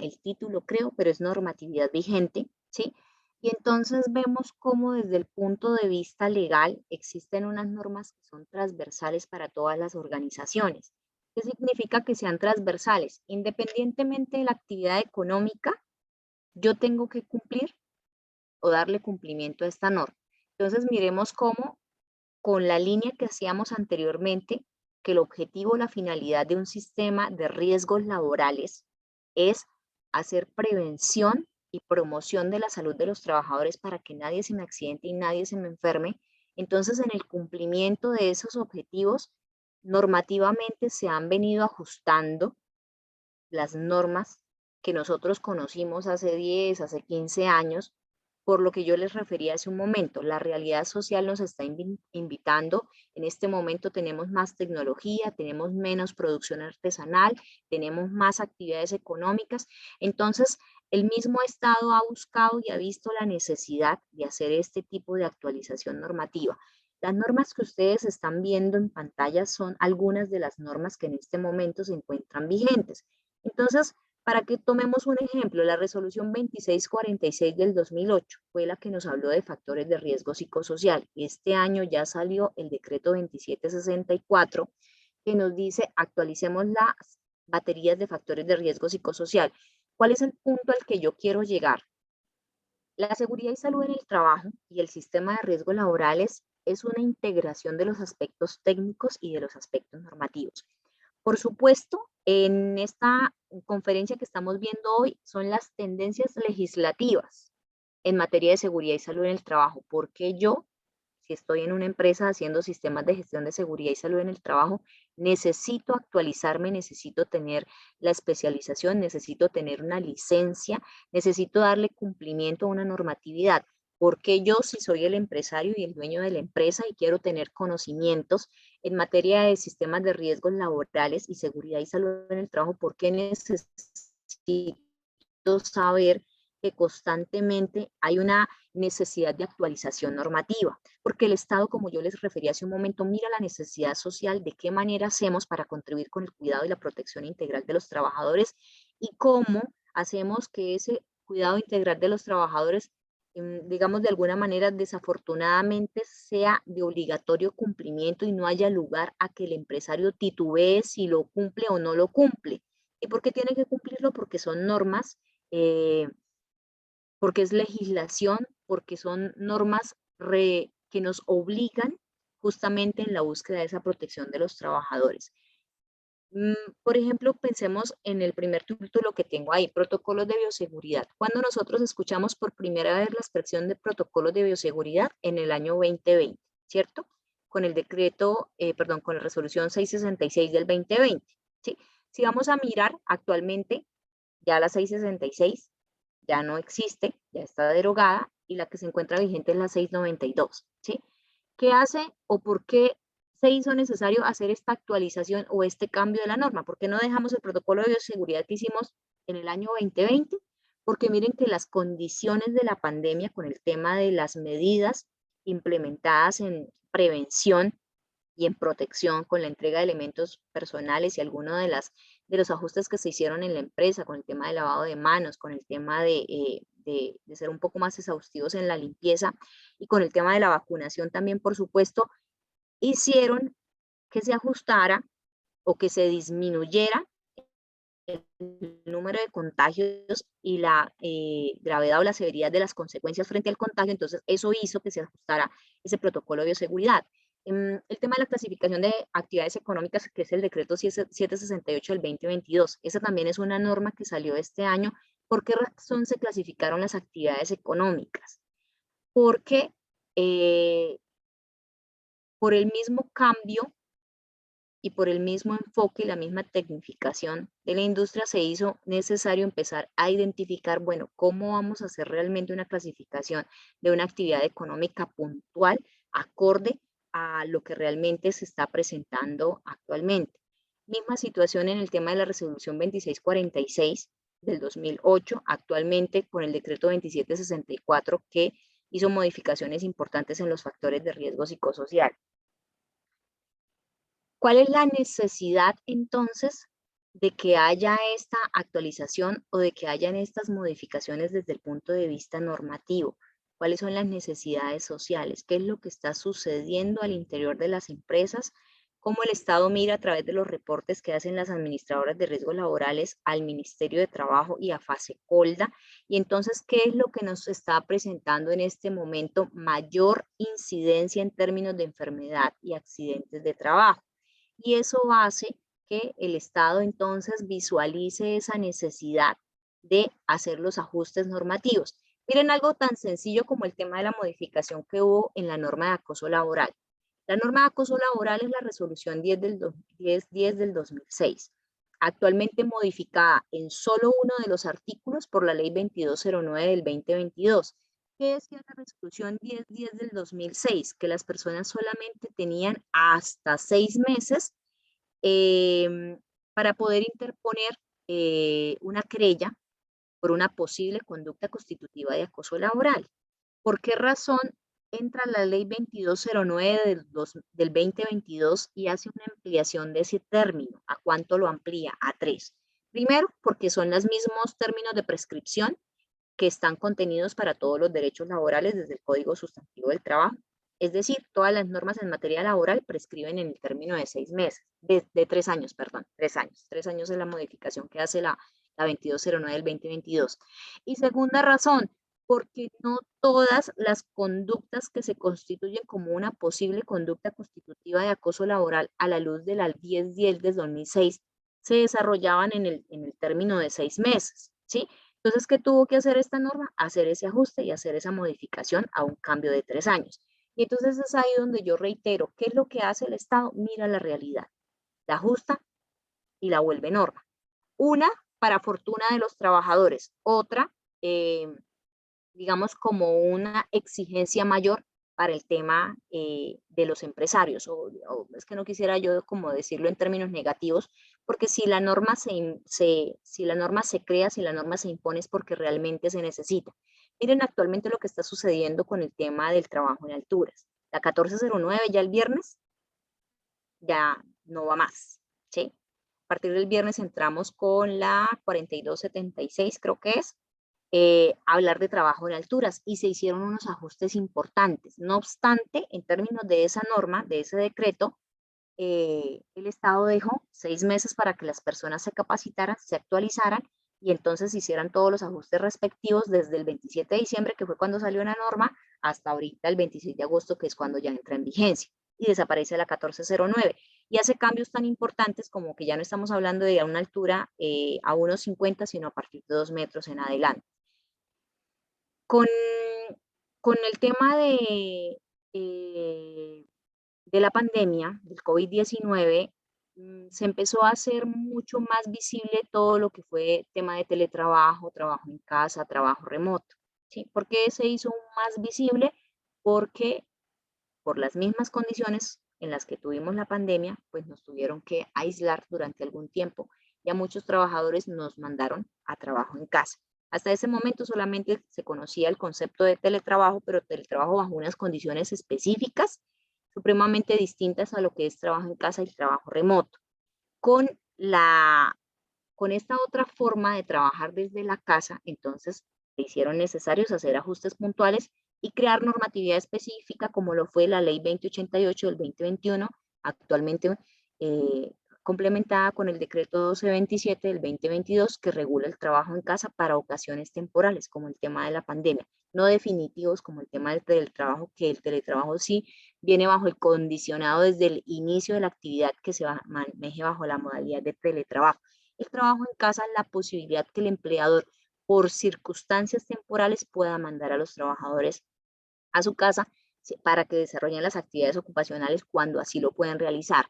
el título, creo, pero es normatividad vigente, ¿sí? Y entonces vemos cómo desde el punto de vista legal existen unas normas que son transversales para todas las organizaciones. ¿Qué significa que sean transversales? Independientemente de la actividad económica, yo tengo que cumplir o darle cumplimiento a esta norma. Entonces miremos cómo, con la línea que hacíamos anteriormente, que el objetivo o la finalidad de un sistema de riesgos laborales es hacer prevención y promoción de la salud de los trabajadores para que nadie se me accidente y nadie se me enferme, entonces en el cumplimiento de esos objetivos, normativamente se han venido ajustando las normas que nosotros conocimos hace 10, hace 15 años, por lo que yo les refería hace un momento. La realidad social nos está invitando. En este momento tenemos más tecnología, tenemos menos producción artesanal, tenemos más actividades económicas. Entonces, el mismo Estado ha buscado y ha visto la necesidad de hacer este tipo de actualización normativa. Las normas que ustedes están viendo en pantalla son algunas de las normas que en este momento se encuentran vigentes. Entonces, para que tomemos un ejemplo, la resolución 2646 del 2008 fue la que nos habló de factores de riesgo psicosocial. Este año ya salió el decreto 2764 que nos dice actualicemos las baterías de factores de riesgo psicosocial. ¿Cuál es el punto al que yo quiero llegar? La seguridad y salud en el trabajo y el sistema de riesgos laborales es una integración de los aspectos técnicos y de los aspectos normativos. Por supuesto, en esta conferencia que estamos viendo hoy son las tendencias legislativas en materia de seguridad y salud en el trabajo. Porque yo, si estoy en una empresa haciendo sistemas de gestión de seguridad y salud en el trabajo, necesito actualizarme, necesito tener la especialización, necesito tener una licencia, necesito darle cumplimiento a una normatividad? Porque yo, si soy el empresario y el dueño de la empresa y quiero tener conocimientos en materia de sistemas de riesgos laborales y seguridad y salud en el trabajo, ¿por qué necesito saber que constantemente hay una necesidad de actualización normativa? Porque el Estado, como yo les refería hace un momento, mira la necesidad social de qué manera hacemos para contribuir con el cuidado y la protección integral de los trabajadores y cómo hacemos que ese cuidado integral de los trabajadores, digamos de alguna manera, desafortunadamente sea de obligatorio cumplimiento y no haya lugar a que el empresario titubee si lo cumple o no lo cumple. ¿Y por qué tiene que cumplirlo? Porque son normas, porque es legislación, porque son normas que nos obligan justamente en la búsqueda de esa protección de los trabajadores. Por ejemplo, pensemos en el primer título que tengo ahí, protocolos de bioseguridad. Cuando nosotros escuchamos por primera vez la expresión de protocolos de bioseguridad en el año 2020, ¿cierto? Con el decreto, con la resolución 666 del 2020, ¿sí? Si vamos a mirar actualmente, ya la 666 ya no existe, ya está derogada y la que se encuentra vigente es la 692, ¿sí? ¿Qué hace o por qué se hizo necesario hacer esta actualización o este cambio de la norma? ¿Por qué no dejamos el protocolo de bioseguridad que hicimos en el año 2020? Porque miren que las condiciones de la pandemia con el tema de las medidas implementadas en prevención y en protección con la entrega de elementos personales y algunos de los ajustes que se hicieron en la empresa, con el tema de lavado de manos, con el tema de ser un poco más exhaustivos en la limpieza y con el tema de la vacunación también, por supuesto, hicieron que se ajustara o que se disminuyera el número de contagios y la gravedad o la severidad de las consecuencias frente al contagio. Entonces, eso hizo que se ajustara ese protocolo de bioseguridad. El tema de la clasificación de actividades económicas, que es el decreto 768 del 2022, esa también es una norma que salió este año. ¿Por qué razón se clasificaron las actividades económicas? Porque por el mismo cambio y por el mismo enfoque y la misma tecnificación de la industria se hizo necesario empezar a identificar, bueno, cómo vamos a hacer realmente una clasificación de una actividad económica puntual, acorde a lo que realmente se está presentando actualmente. Misma situación en el tema de la resolución 2646 del 2008, actualmente con el decreto 2764 que hizo modificaciones importantes en los factores de riesgo psicosocial. ¿Cuál es la necesidad entonces de que haya esta actualización o de que hayan estas modificaciones desde el punto de vista normativo? ¿Cuáles son las necesidades sociales? ¿Qué es lo que está sucediendo al interior de las empresas? ¿Cómo el Estado mira a través de los reportes que hacen las administradoras de riesgos laborales al Ministerio de Trabajo y a FASECOLDA? Y entonces, ¿qué es lo que nos está presentando en este momento mayor incidencia en términos de enfermedad y accidentes de trabajo? Y eso hace que el Estado entonces visualice esa necesidad de hacer los ajustes normativos. Miren algo tan sencillo como el tema de la modificación que hubo en la norma de acoso laboral. La norma de acoso laboral es la resolución 10 del 2006, actualmente modificada en solo uno de los artículos por la ley 2209 del 2022. ¿Qué decía la resolución 1010 del 2006? Que las personas solamente tenían hasta 6 meses para poder interponer una querella por una posible conducta constitutiva de acoso laboral. ¿Por qué razón entra la ley 2209 del 2022 y hace una ampliación de ese término? ¿A cuánto lo amplía? A 3. Primero, porque son los mismos términos de prescripción que están contenidos para todos los derechos laborales desde el Código Sustantivo del Trabajo. Es decir, todas las normas en materia laboral prescriben en el término de 6 meses, de 3 años, perdón, 3 años. 3 años es la modificación que hace la 2209 del 2022. Y segunda razón, porque no todas las conductas que se constituyen como una posible conducta constitutiva de acoso laboral a la luz de la 1010 del 2006 se desarrollaban en el término de 6 meses, ¿sí? Entonces, ¿qué tuvo que hacer esta norma? Hacer ese ajuste y hacer esa modificación a un cambio de 3 años. Y entonces es ahí donde yo reitero, ¿qué es lo que hace el Estado? Mira la realidad, la ajusta y la vuelve norma. Una, para fortuna de los trabajadores. Otra, digamos, como una exigencia mayor para el tema de los empresarios, o es que no quisiera yo como decirlo en términos negativos, porque si la norma si la norma se crea, si la norma se impone es porque realmente se necesita. Miren actualmente lo que está sucediendo con el tema del trabajo en alturas. La 1409 ya el viernes ya no va más, ¿sí? A partir del viernes entramos con la 4276, creo que es, hablar de trabajo en alturas y se hicieron unos ajustes importantes. No obstante, en términos de esa norma, de ese decreto, el Estado dejó 6 meses para que las personas se capacitaran, se actualizaran y entonces hicieran todos los ajustes respectivos desde el 27 de diciembre, que fue cuando salió la norma, hasta ahorita el 26 de agosto, que es cuando ya entra en vigencia y desaparece la 1409. Y hace cambios tan importantes como que ya no estamos hablando de una altura a 1,50, sino a partir de 2 metros en adelante. Con el tema de la pandemia, del COVID-19, se empezó a hacer mucho más visible todo lo que fue tema de teletrabajo, trabajo en casa, trabajo remoto, ¿sí? ¿Por qué se hizo más visible? Porque por las mismas condiciones en las que tuvimos la pandemia, pues nos tuvieron que aislar durante algún tiempo y a muchos trabajadores nos mandaron a trabajo en casa. Hasta ese momento solamente se conocía el concepto de teletrabajo, pero teletrabajo bajo unas condiciones específicas, supremamente distintas a lo que es trabajo en casa y el trabajo remoto. Con esta otra forma de trabajar desde la casa, entonces se hicieron necesarios hacer ajustes puntuales y crear normatividad específica como lo fue la ley 2088 del 2021, actualmente complementada con el decreto 1227 del 2022 que regula el trabajo en casa para ocasiones temporales como el tema de la pandemia, no definitivos como el tema del teletrabajo, que el teletrabajo sí viene bajo el condicionado desde el inicio de la actividad que se maneje bajo la modalidad de teletrabajo. El trabajo en casa es la posibilidad que el empleador por circunstancias temporales pueda mandar a los trabajadores a su casa para que desarrollen las actividades ocupacionales cuando así lo pueden realizar.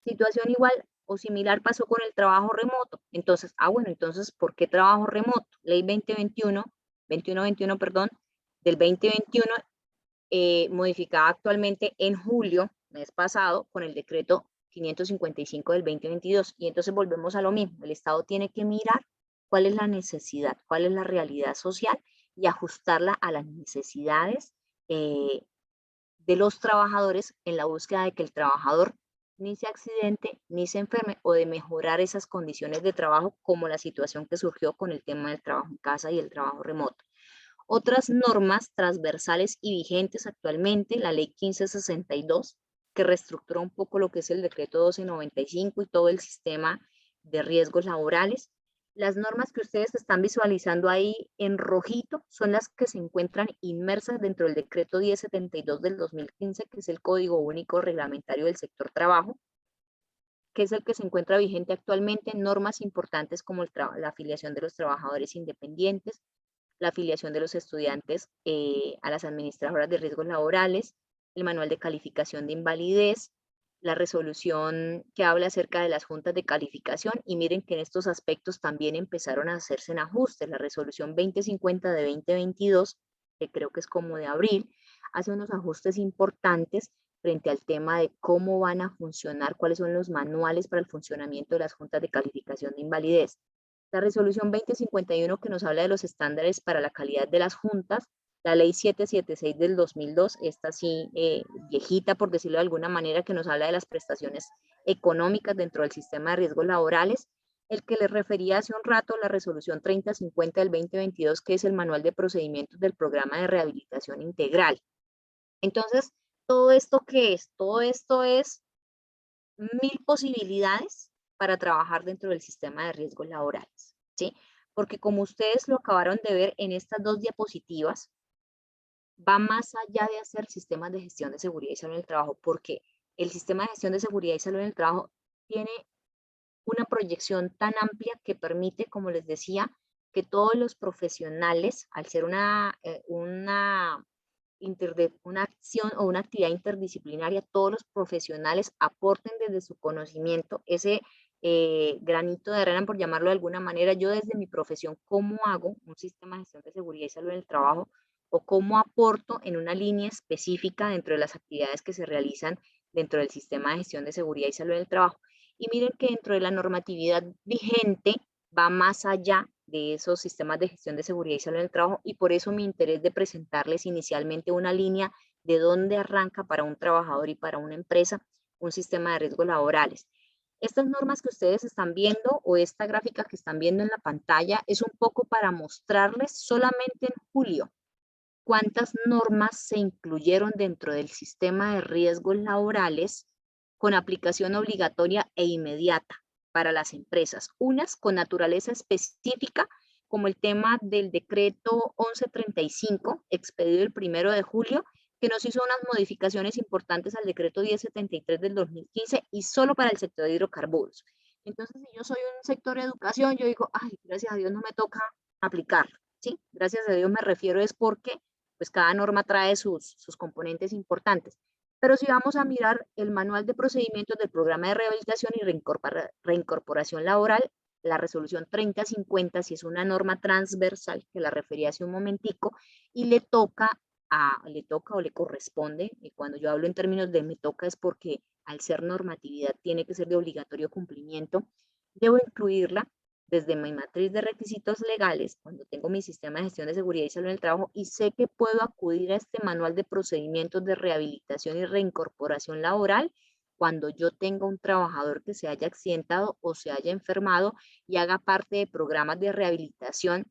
Situación igual o similar pasó con el trabajo remoto. Entonces, bueno, entonces, ¿por qué trabajo remoto? Ley 2121, perdón, del 2021, modificada actualmente en julio, mes pasado, con el decreto 555 del 2022. Y entonces volvemos a lo mismo. El Estado tiene que mirar cuál es la necesidad, cuál es la realidad social y ajustarla a las necesidades de los trabajadores en la búsqueda de que el trabajador ni se accidente, ni se enferme, o de mejorar esas condiciones de trabajo, como la situación que surgió con el tema del trabajo en casa y el trabajo remoto. Otras normas transversales y vigentes actualmente, la ley 1562, que reestructura un poco lo que es el decreto 1295 y todo el sistema de riesgos laborales. Las normas que ustedes están visualizando ahí en rojito son las que se encuentran inmersas dentro del decreto 1072 del 2015, que es el Código Único Reglamentario del Sector Trabajo, que es el que se encuentra vigente actualmente, normas importantes como la afiliación de los trabajadores independientes, la afiliación de los estudiantes a las administradoras de riesgos laborales, el manual de calificación de invalidez, la resolución que habla acerca de las juntas de calificación, y miren que en estos aspectos también empezaron a hacerse en ajustes. La resolución 2050 de 2022, que creo que es como de abril, hace unos ajustes importantes frente al tema de cómo van a funcionar, cuáles son los manuales para el funcionamiento de las juntas de calificación de invalidez. La resolución 2051 que nos habla de los estándares para la calidad de las juntas, la ley 776 del 2002, esta sí viejita por decirlo de alguna manera, que nos habla de las prestaciones económicas dentro del sistema de riesgos laborales, el que les refería hace un rato, la resolución 3050 del 2022, que es el manual de procedimientos del programa de rehabilitación integral. Entonces, ¿todo esto qué es? Todo esto es 1000 posibilidades para trabajar dentro del sistema de riesgos laborales, ¿sí? Porque como ustedes lo acabaron de ver en estas dos diapositivas, va más allá de hacer sistemas de gestión de seguridad y salud en el trabajo, porque el sistema de gestión de seguridad y salud en el trabajo tiene una proyección tan amplia que permite, como les decía, que todos los profesionales, al ser una acción o una actividad interdisciplinaria, todos los profesionales aporten desde su conocimiento ese granito de arena, por llamarlo de alguna manera. Yo desde mi profesión, ¿cómo hago un sistema de gestión de seguridad y salud en el trabajo? O cómo aporto en una línea específica dentro de las actividades que se realizan dentro del sistema de gestión de seguridad y salud en el trabajo. Y miren que dentro de la normatividad vigente va más allá de esos sistemas de gestión de seguridad y salud en el trabajo, y por eso mi interés de presentarles inicialmente una línea de dónde arranca para un trabajador y para una empresa un sistema de riesgos laborales. Estas normas que ustedes están viendo, o esta gráfica que están viendo en la pantalla, es un poco para mostrarles solamente en julio cuántas normas se incluyeron dentro del sistema de riesgos laborales con aplicación obligatoria e inmediata para las empresas. Unas con naturaleza específica, como el tema del decreto 1135, expedido el 1 de julio, que nos hizo unas modificaciones importantes al decreto 1073 del 2015 y solo para el sector de hidrocarburos. Entonces, si yo soy un sector de educación, yo digo, ay, gracias a Dios no me toca aplicarlo, ¿sí? Gracias a Dios me refiero es porque pues cada norma trae sus componentes importantes. Pero si vamos a mirar el manual de procedimientos del programa de rehabilitación y reincorporación laboral, la resolución 3050, si es una norma transversal, que la referí hace un momentico, y le toca o le corresponde, y cuando yo hablo en términos de me toca es porque al ser normatividad tiene que ser de obligatorio cumplimiento, debo incluirla desde mi matriz de requisitos legales, cuando tengo mi sistema de gestión de seguridad y salud en el trabajo y sé que puedo acudir a este manual de procedimientos de rehabilitación y reincorporación laboral cuando yo tenga un trabajador que se haya accidentado o se haya enfermado y haga parte de programas de rehabilitación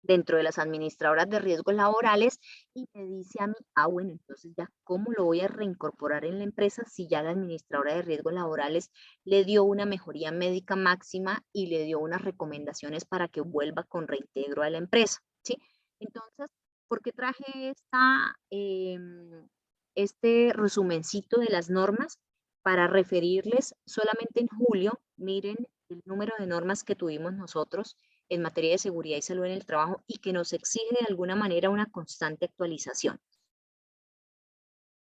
dentro de las administradoras de riesgos laborales, y me dice a mí, bueno, entonces ya, ¿cómo lo voy a reincorporar en la empresa si ya la administradora de riesgos laborales le dio una mejoría médica máxima y le dio unas recomendaciones para que vuelva con reintegro a la empresa? ¿Sí? Entonces, ¿por qué traje este resumencito de las normas? Para referirles solamente en julio, miren el número de normas que tuvimos nosotros en materia de seguridad y salud en el trabajo y que nos exige de alguna manera una constante actualización.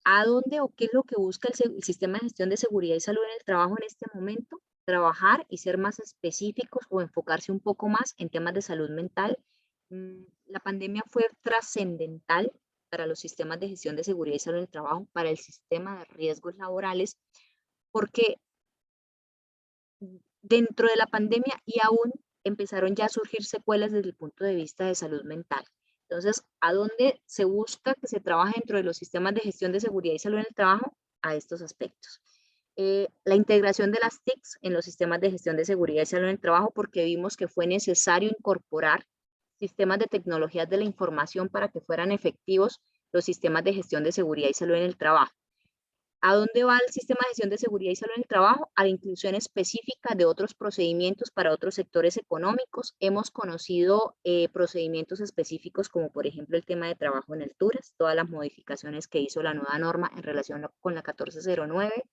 ¿A dónde o qué es lo que busca el sistema de gestión de seguridad y salud en el trabajo en este momento? Trabajar y ser más específicos o enfocarse un poco más en temas de salud mental. La pandemia fue trascendental para los sistemas de gestión de seguridad y salud en el trabajo, para el sistema de riesgos laborales, porque dentro de la pandemia y aún empezaron ya a surgir secuelas desde el punto de vista de salud mental. Entonces, ¿a dónde se busca que se trabaje dentro de los sistemas de gestión de seguridad y salud en el trabajo? A estos aspectos. La integración de las TICs en los sistemas de gestión de seguridad y salud en el trabajo, porque vimos que fue necesario incorporar sistemas de tecnologías de la información para que fueran efectivos los sistemas de gestión de seguridad y salud en el trabajo. ¿A dónde va el sistema de gestión de seguridad y salud en el trabajo? A la inclusión específica de otros procedimientos para otros sectores económicos. Hemos conocido procedimientos específicos como por ejemplo el tema de trabajo en alturas, todas las modificaciones que hizo la nueva norma en relación con la 1409,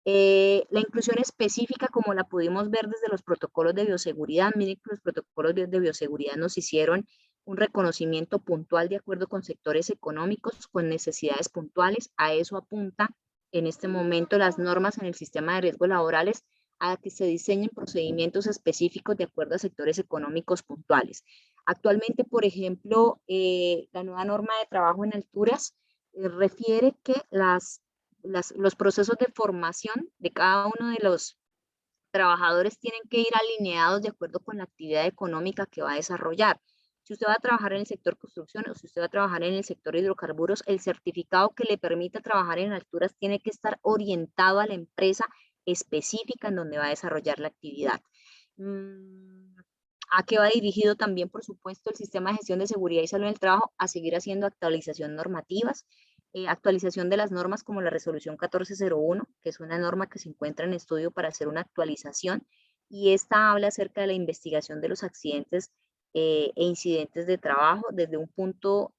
La inclusión específica, como la pudimos ver desde los protocolos de bioseguridad, miren que los protocolos de bioseguridad nos hicieron un reconocimiento puntual de acuerdo con sectores económicos, con necesidades puntuales. A eso apunta en este momento las normas en el sistema de riesgos laborales, a que se diseñen procedimientos específicos de acuerdo a sectores económicos puntuales. Actualmente, por ejemplo, la nueva norma de trabajo en alturas refiere que los procesos de formación de cada uno de los trabajadores tienen que ir alineados de acuerdo con la actividad económica que va a desarrollar. Si usted va a trabajar en el sector construcción o si usted va a trabajar en el sector hidrocarburos, el certificado que le permita trabajar en alturas tiene que estar orientado a la empresa específica en donde va a desarrollar la actividad. ¿A qué va dirigido también, por supuesto, el sistema de gestión de seguridad y salud en el trabajo? A seguir haciendo actualización normativas, actualización de las normas como la resolución 1401, que es una norma que se encuentra en estudio para hacer una actualización, y esta habla acerca de la investigación de los accidentes e incidentes de trabajo desde un punto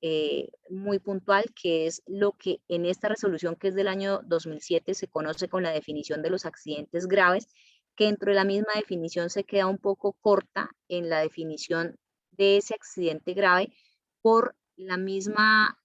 muy puntual, que es lo que en esta resolución, que es del año 2007, se conoce con la definición de los accidentes graves, que dentro de la misma definición se queda un poco corta en la definición de ese accidente grave por la misma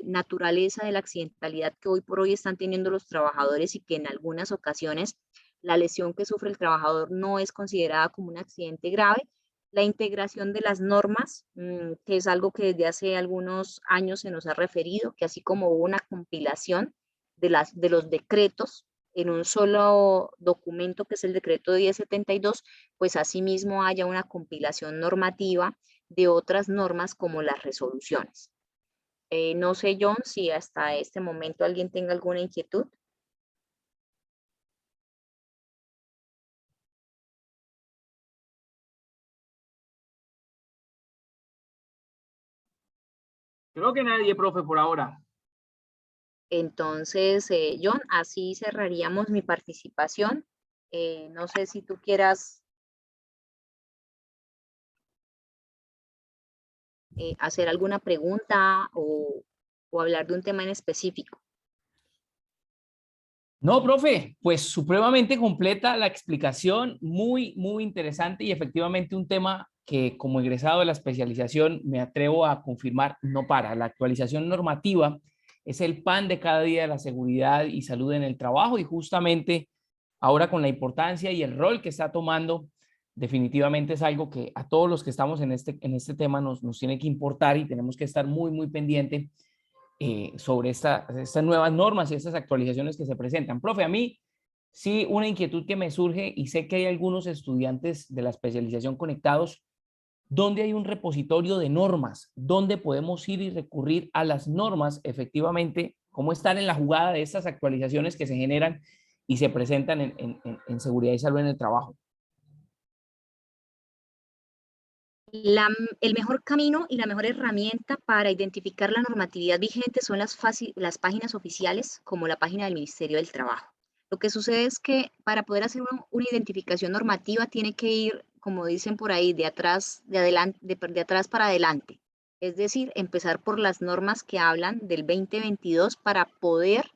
naturaleza de la accidentalidad que hoy por hoy están teniendo los trabajadores, y que en algunas ocasiones la lesión que sufre el trabajador no es considerada como un accidente grave. La integración de las normas, que es algo que desde hace algunos años se nos ha referido, que así como hubo una compilación de los decretos en un solo documento, que es el decreto 1072, pues asimismo haya una compilación normativa de otras normas como las resoluciones. No sé, John, si hasta este momento alguien tenga alguna inquietud. Creo que nadie, profe, por ahora. Entonces, John, así cerraríamos mi participación. No sé si tú quieras hacer alguna pregunta o hablar de un tema en específico. No, profe, pues supremamente completa la explicación, muy, muy interesante y efectivamente un tema que como egresado de la especialización me atrevo a confirmar no para. La actualización normativa es el pan de cada día de la seguridad y salud en el trabajo, y justamente ahora con la importancia y el rol que está tomando, definitivamente es algo que a todos los que estamos en este tema nos tiene que importar, y tenemos que estar muy, muy pendiente sobre estas nuevas normas y estas actualizaciones que se presentan. Profe, a mí sí una inquietud que me surge, y sé que hay algunos estudiantes de la especialización conectados, ¿dónde hay un repositorio de normas? ¿Dónde podemos ir y recurrir a las normas efectivamente? ¿Cómo están en la jugada de estas actualizaciones que se generan y se presentan en seguridad y salud en el trabajo? El mejor camino y la mejor herramienta para identificar la normatividad vigente son las páginas oficiales, como la página del Ministerio del Trabajo. Lo que sucede es que para poder hacer una identificación normativa tiene que ir, como dicen por ahí, de atrás para adelante. Es decir, empezar por las normas que hablan del 2022 para poder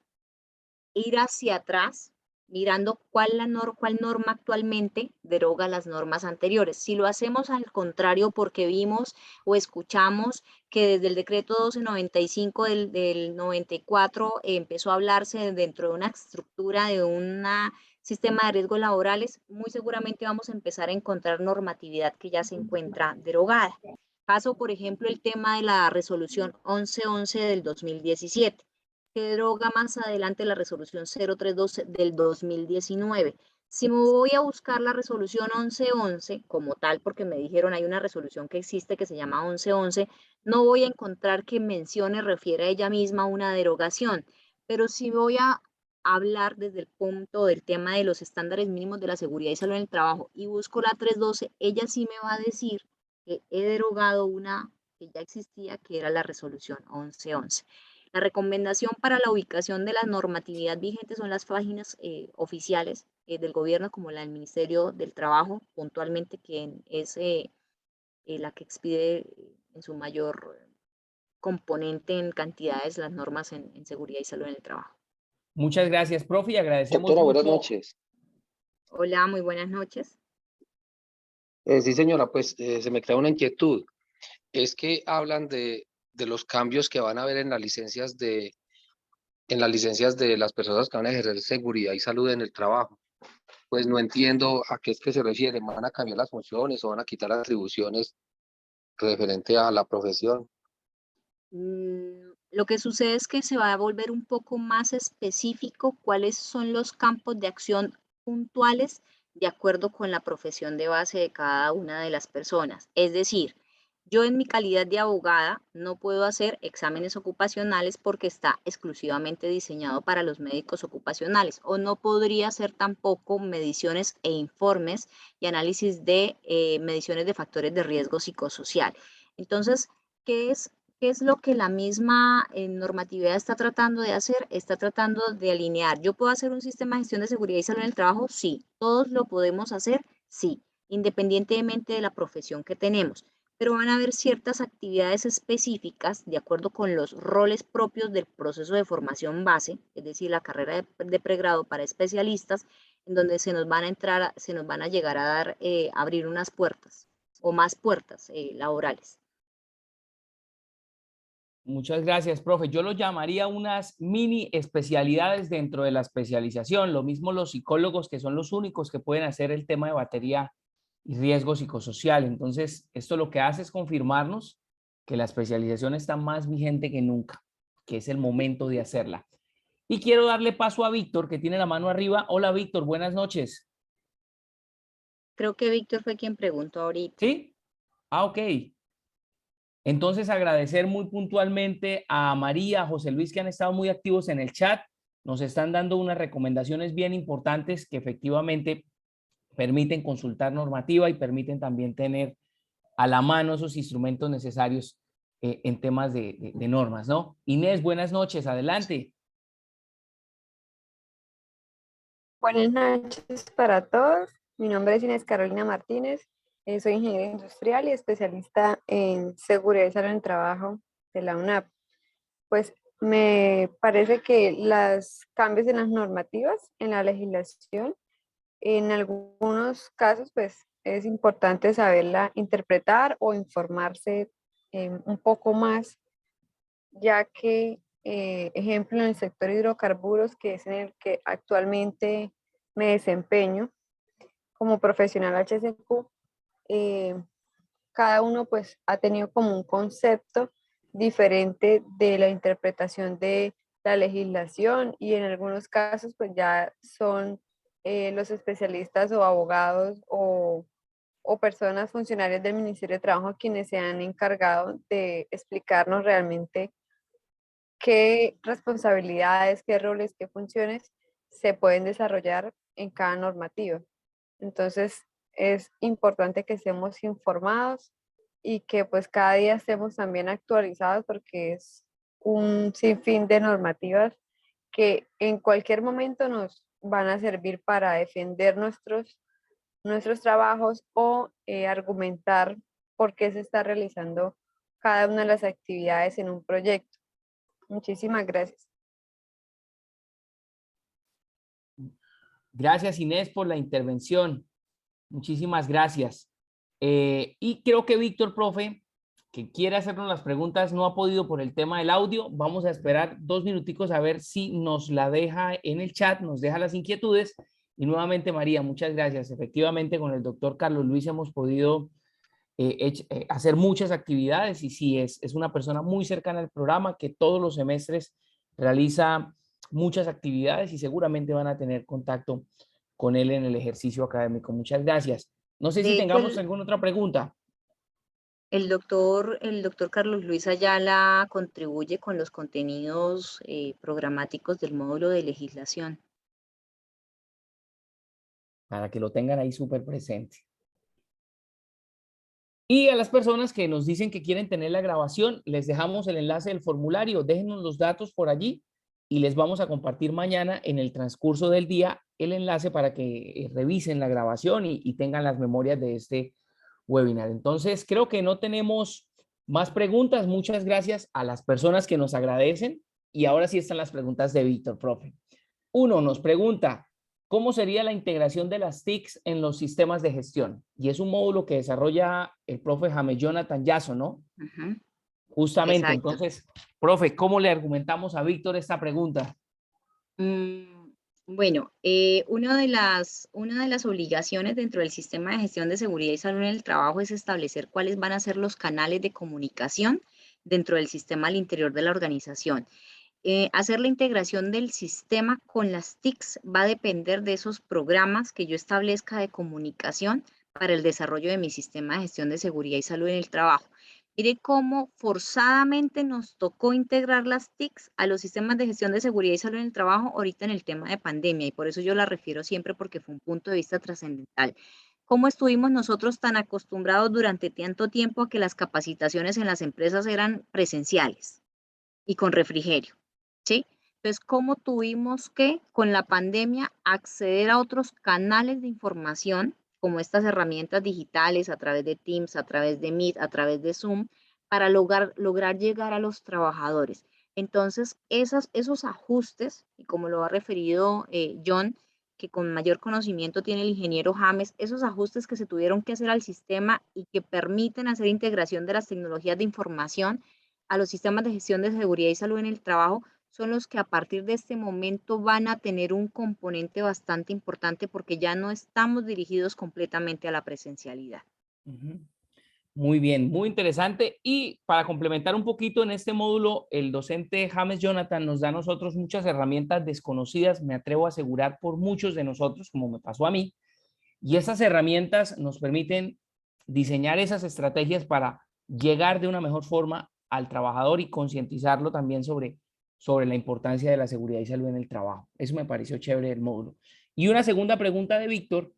ir hacia atrás mirando cuál norma actualmente deroga las normas anteriores. Si lo hacemos al contrario porque vimos o escuchamos que desde el decreto 1295 del 94 empezó a hablarse dentro de una estructura de un sistema de riesgos laborales, muy seguramente vamos a empezar a encontrar normatividad que ya se encuentra derogada. Caso, por ejemplo, el tema de la resolución 1111 del 2017. Que deroga más adelante la resolución 032 del 2019. Si me voy a buscar la resolución 1111 como tal, porque me dijeron hay una resolución que existe que se llama 1111, no voy a encontrar que mencione, refiere a ella misma una derogación, pero si voy a hablar desde el punto del tema de los estándares mínimos de la seguridad y salud en el trabajo y busco la 312, ella sí me va a decir que he derogado una que ya existía, que era la resolución 1111. La recomendación para la ubicación de la normatividad vigente son las páginas oficiales del gobierno, como la del Ministerio del Trabajo, puntualmente, que es la que expide en su mayor componente en cantidades las normas en seguridad y salud en el trabajo. Muchas gracias, profe, y agradecemos Doctora, buenas mucho. noches. Hola, muy buenas noches. Sí, señora, pues se me crea una inquietud. Es que hablan de los cambios que van a haber en las licencias de las personas que van a ejercer seguridad y salud en el trabajo. Pues no entiendo a qué es que se refieren. ¿Van a cambiar las funciones o van a quitar atribuciones referente a la profesión? Lo que sucede es que se va a volver un poco más específico cuáles son los campos de acción puntuales de acuerdo con la profesión de base de cada una de las personas. Es decir, yo en mi calidad de abogada no puedo hacer exámenes ocupacionales porque está exclusivamente diseñado para los médicos ocupacionales, o no podría hacer tampoco mediciones e informes y análisis de mediciones de factores de riesgo psicosocial. Entonces, ¿qué es lo que la misma normatividad está tratando de hacer? Está tratando de alinear. ¿Yo puedo hacer un sistema de gestión de seguridad y salud en el trabajo? Sí. ¿Todos lo podemos hacer? Sí, independientemente de la profesión que tenemos. Pero van a haber ciertas actividades específicas de acuerdo con los roles propios del proceso de formación base, es decir, la carrera de pregrado para especialistas, en donde se nos van a entrar, se nos van a llegar a dar, abrir unas puertas o más puertas laborales. Muchas gracias, profe. Yo lo llamaría unas mini especialidades dentro de la especialización. Lo mismo los psicólogos, que son los únicos que pueden hacer el tema de batería y riesgo psicosocial. Entonces, esto lo que hace es confirmarnos que la especialización está más vigente que nunca, que es el momento de hacerla. Y quiero darle paso a Víctor, que tiene la mano arriba. Hola, Víctor, buenas noches. Creo que Víctor fue quien preguntó ahorita. ¿Sí? Ah, ok. Entonces, agradecer muy puntualmente a María, a José Luis, que han estado muy activos en el chat. Nos están dando unas recomendaciones bien importantes que efectivamente permiten consultar normativa y permiten también tener a la mano esos instrumentos necesarios en temas de normas, ¿no? Inés, buenas noches, adelante. Buenas noches para todos. Mi nombre es Inés Carolina Martínez. Soy ingeniera industrial y especialista en seguridad y salud en el trabajo de la UNAP. Pues me parece que los cambios en las normativas, en la legislación, en algunos casos, pues es importante saberla interpretar o informarse un poco más, ya que, ejemplo, en el sector hidrocarburos, que es en el que actualmente me desempeño como profesional HSQ, cada uno pues ha tenido como un concepto diferente de la interpretación de la legislación, y en algunos casos pues ya son los especialistas o abogados o personas funcionarias del Ministerio de Trabajo quienes se han encargado de explicarnos realmente qué responsabilidades, qué roles, qué funciones se pueden desarrollar en cada normativa. Entonces, es importante que estemos informados y que pues cada día estemos también actualizados, porque es un sinfín de normativas que en cualquier momento nos van a servir para defender nuestros trabajos o argumentar por qué se está realizando cada una de las actividades en un proyecto. Muchísimas gracias. Gracias, Inés, por la intervención. Muchísimas gracias. Y creo que Víctor, profe, que quiere hacernos las preguntas, no ha podido por el tema del audio. Vamos a esperar 2 minuticos a ver si nos la deja en el chat, nos deja las inquietudes. Y nuevamente, María, muchas gracias. Efectivamente, con el doctor Carlos Luis hemos podido hacer muchas actividades, y sí, es una persona muy cercana al programa, que todos los semestres realiza muchas actividades y seguramente van a tener contacto con él en el ejercicio académico. Muchas gracias. No sé si De hecho, tengamos alguna otra pregunta. el doctor Carlos Luis Ayala contribuye con los contenidos programáticos del módulo de legislación. Para que lo tengan ahí súper presente. Y a las personas que nos dicen que quieren tener la grabación, les dejamos el enlace del formulario. Déjenos los datos por allí y les vamos a compartir mañana en el transcurso del día el enlace para que revisen la grabación y tengan las memorias de este webinar. Entonces, creo que no tenemos más preguntas. Muchas gracias a las personas que nos agradecen. Y ahora sí están las preguntas de Víctor, profe. Uno nos pregunta, ¿cómo sería la integración de las TICs en los sistemas de gestión? Y es un módulo que desarrolla el profe James Jonathan Yasso, ¿no? Ujú, Justamente, exacto. entonces, profe, ¿cómo le argumentamos a Víctor esta pregunta? Bueno, una de las obligaciones dentro del sistema de gestión de seguridad y salud en el trabajo es establecer cuáles van a ser los canales de comunicación dentro del sistema al interior de la organización. Hacer la integración del sistema con las TICs va a depender de esos programas que yo establezca de comunicación para el desarrollo de mi sistema de gestión de seguridad y salud en el trabajo. Mire cómo forzadamente nos tocó integrar las TICs a los sistemas de gestión de seguridad y salud en el trabajo ahorita en el tema de pandemia, y por eso yo la refiero siempre porque fue un punto de vista trascendental. ¿Cómo estuvimos nosotros tan acostumbrados durante tanto tiempo a que las capacitaciones en las empresas eran presenciales y con refrigerio? ¿Sí? Entonces, ¿cómo tuvimos que, con la pandemia, acceder a otros canales de información, como estas herramientas digitales, a través de Teams, a través de Meet, a través de Zoom, para lograr llegar a los trabajadores? Entonces, esos ajustes, y como lo ha referido John, que con mayor conocimiento tiene el ingeniero James, esos ajustes que se tuvieron que hacer al sistema y que permiten hacer integración de las tecnologías de información a los sistemas de gestión de seguridad y salud en el trabajo, son los que a partir de este momento van a tener un componente bastante importante porque ya no estamos dirigidos completamente a la presencialidad. Ujú. Muy bien, muy interesante. Y para complementar un poquito en este módulo, el docente James Jonathan nos da a nosotros muchas herramientas desconocidas, me atrevo a asegurar por muchos de nosotros, como me pasó a mí. Y esas herramientas nos permiten diseñar esas estrategias para llegar de una mejor forma al trabajador y concientizarlo también sobre la importancia de la seguridad y salud en el trabajo. Eso me pareció chévere del módulo. Y una segunda pregunta de Víctor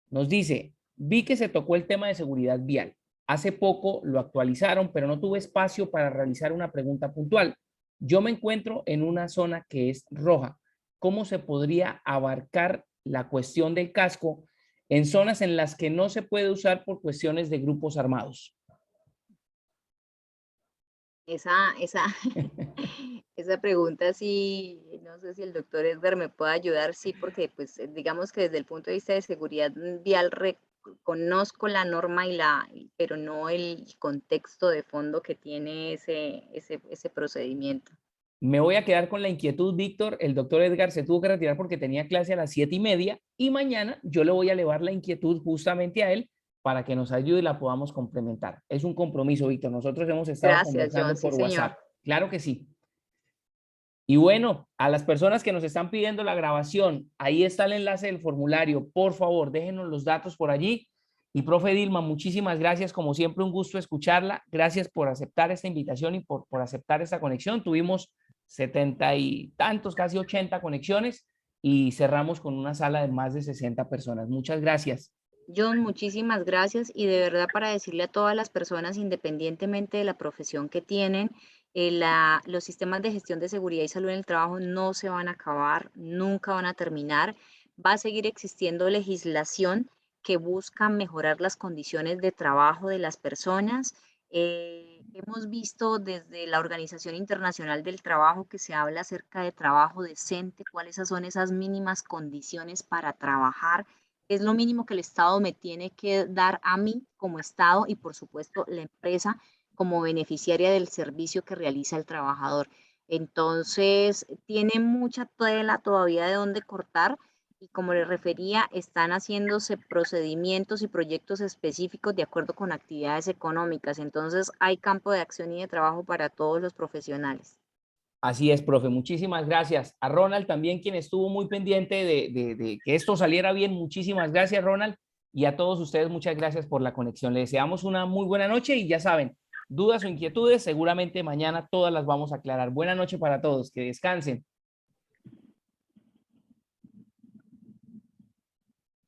nos dice, vi que se tocó el tema de seguridad vial. Hace poco lo actualizaron, pero no tuve espacio para realizar una pregunta puntual. Yo me encuentro en una zona que es roja. ¿Cómo se podría abarcar la cuestión del casco en zonas en las que no se puede usar por cuestiones de grupos armados? Esa esa pregunta sí, no sé si el doctor Edgar me puede ayudar, sí, porque pues digamos que desde el punto de vista de seguridad vial conozco la norma pero no el contexto de fondo que tiene ese procedimiento. Me voy a quedar con la inquietud, Víctor. El doctor Edgar se tuvo que retirar porque tenía clase a las 7:30 y mañana yo le voy a elevar la inquietud justamente a él para que nos ayude y la podamos complementar. Es un compromiso, Víctor. Nosotros hemos estado Gracias, John, conversando sí, por señor. WhatsApp. Claro que sí. Y bueno, a las personas que nos están pidiendo la grabación, ahí está el enlace del formulario. Por favor, déjenos los datos por allí. Y profe Dilma, muchísimas gracias. Como siempre, un gusto escucharla. Gracias por aceptar esta invitación y por aceptar esta conexión. Tuvimos 70 y tantos, casi 80 conexiones y cerramos con una sala de más de 60 personas. Muchas gracias. John, muchísimas gracias y de verdad para decirle a todas las personas, independientemente de la profesión que tienen, los sistemas de gestión de seguridad y salud en el trabajo no se van a acabar, nunca van a terminar. Va a seguir existiendo legislación que busca mejorar las condiciones de trabajo de las personas. Hemos visto desde la Organización Internacional del Trabajo que se habla acerca de trabajo decente, cuáles son esas mínimas condiciones para trabajar. Es lo mínimo que el Estado me tiene que dar a mí como Estado y por supuesto la empresa como beneficiaria del servicio que realiza el trabajador. Entonces, tiene mucha tela todavía de dónde cortar y como les refería, están haciéndose procedimientos y proyectos específicos de acuerdo con actividades económicas. Entonces, hay campo de acción y de trabajo para todos los profesionales. Así es, profe. Muchísimas gracias. A Ronald también, quien estuvo muy pendiente de que esto saliera bien. Muchísimas gracias, Ronald. Y a todos ustedes, muchas gracias por la conexión. Les deseamos una muy buena noche y ya saben, dudas o inquietudes, seguramente mañana todas las vamos a aclarar. Buena noche para todos. Que descansen.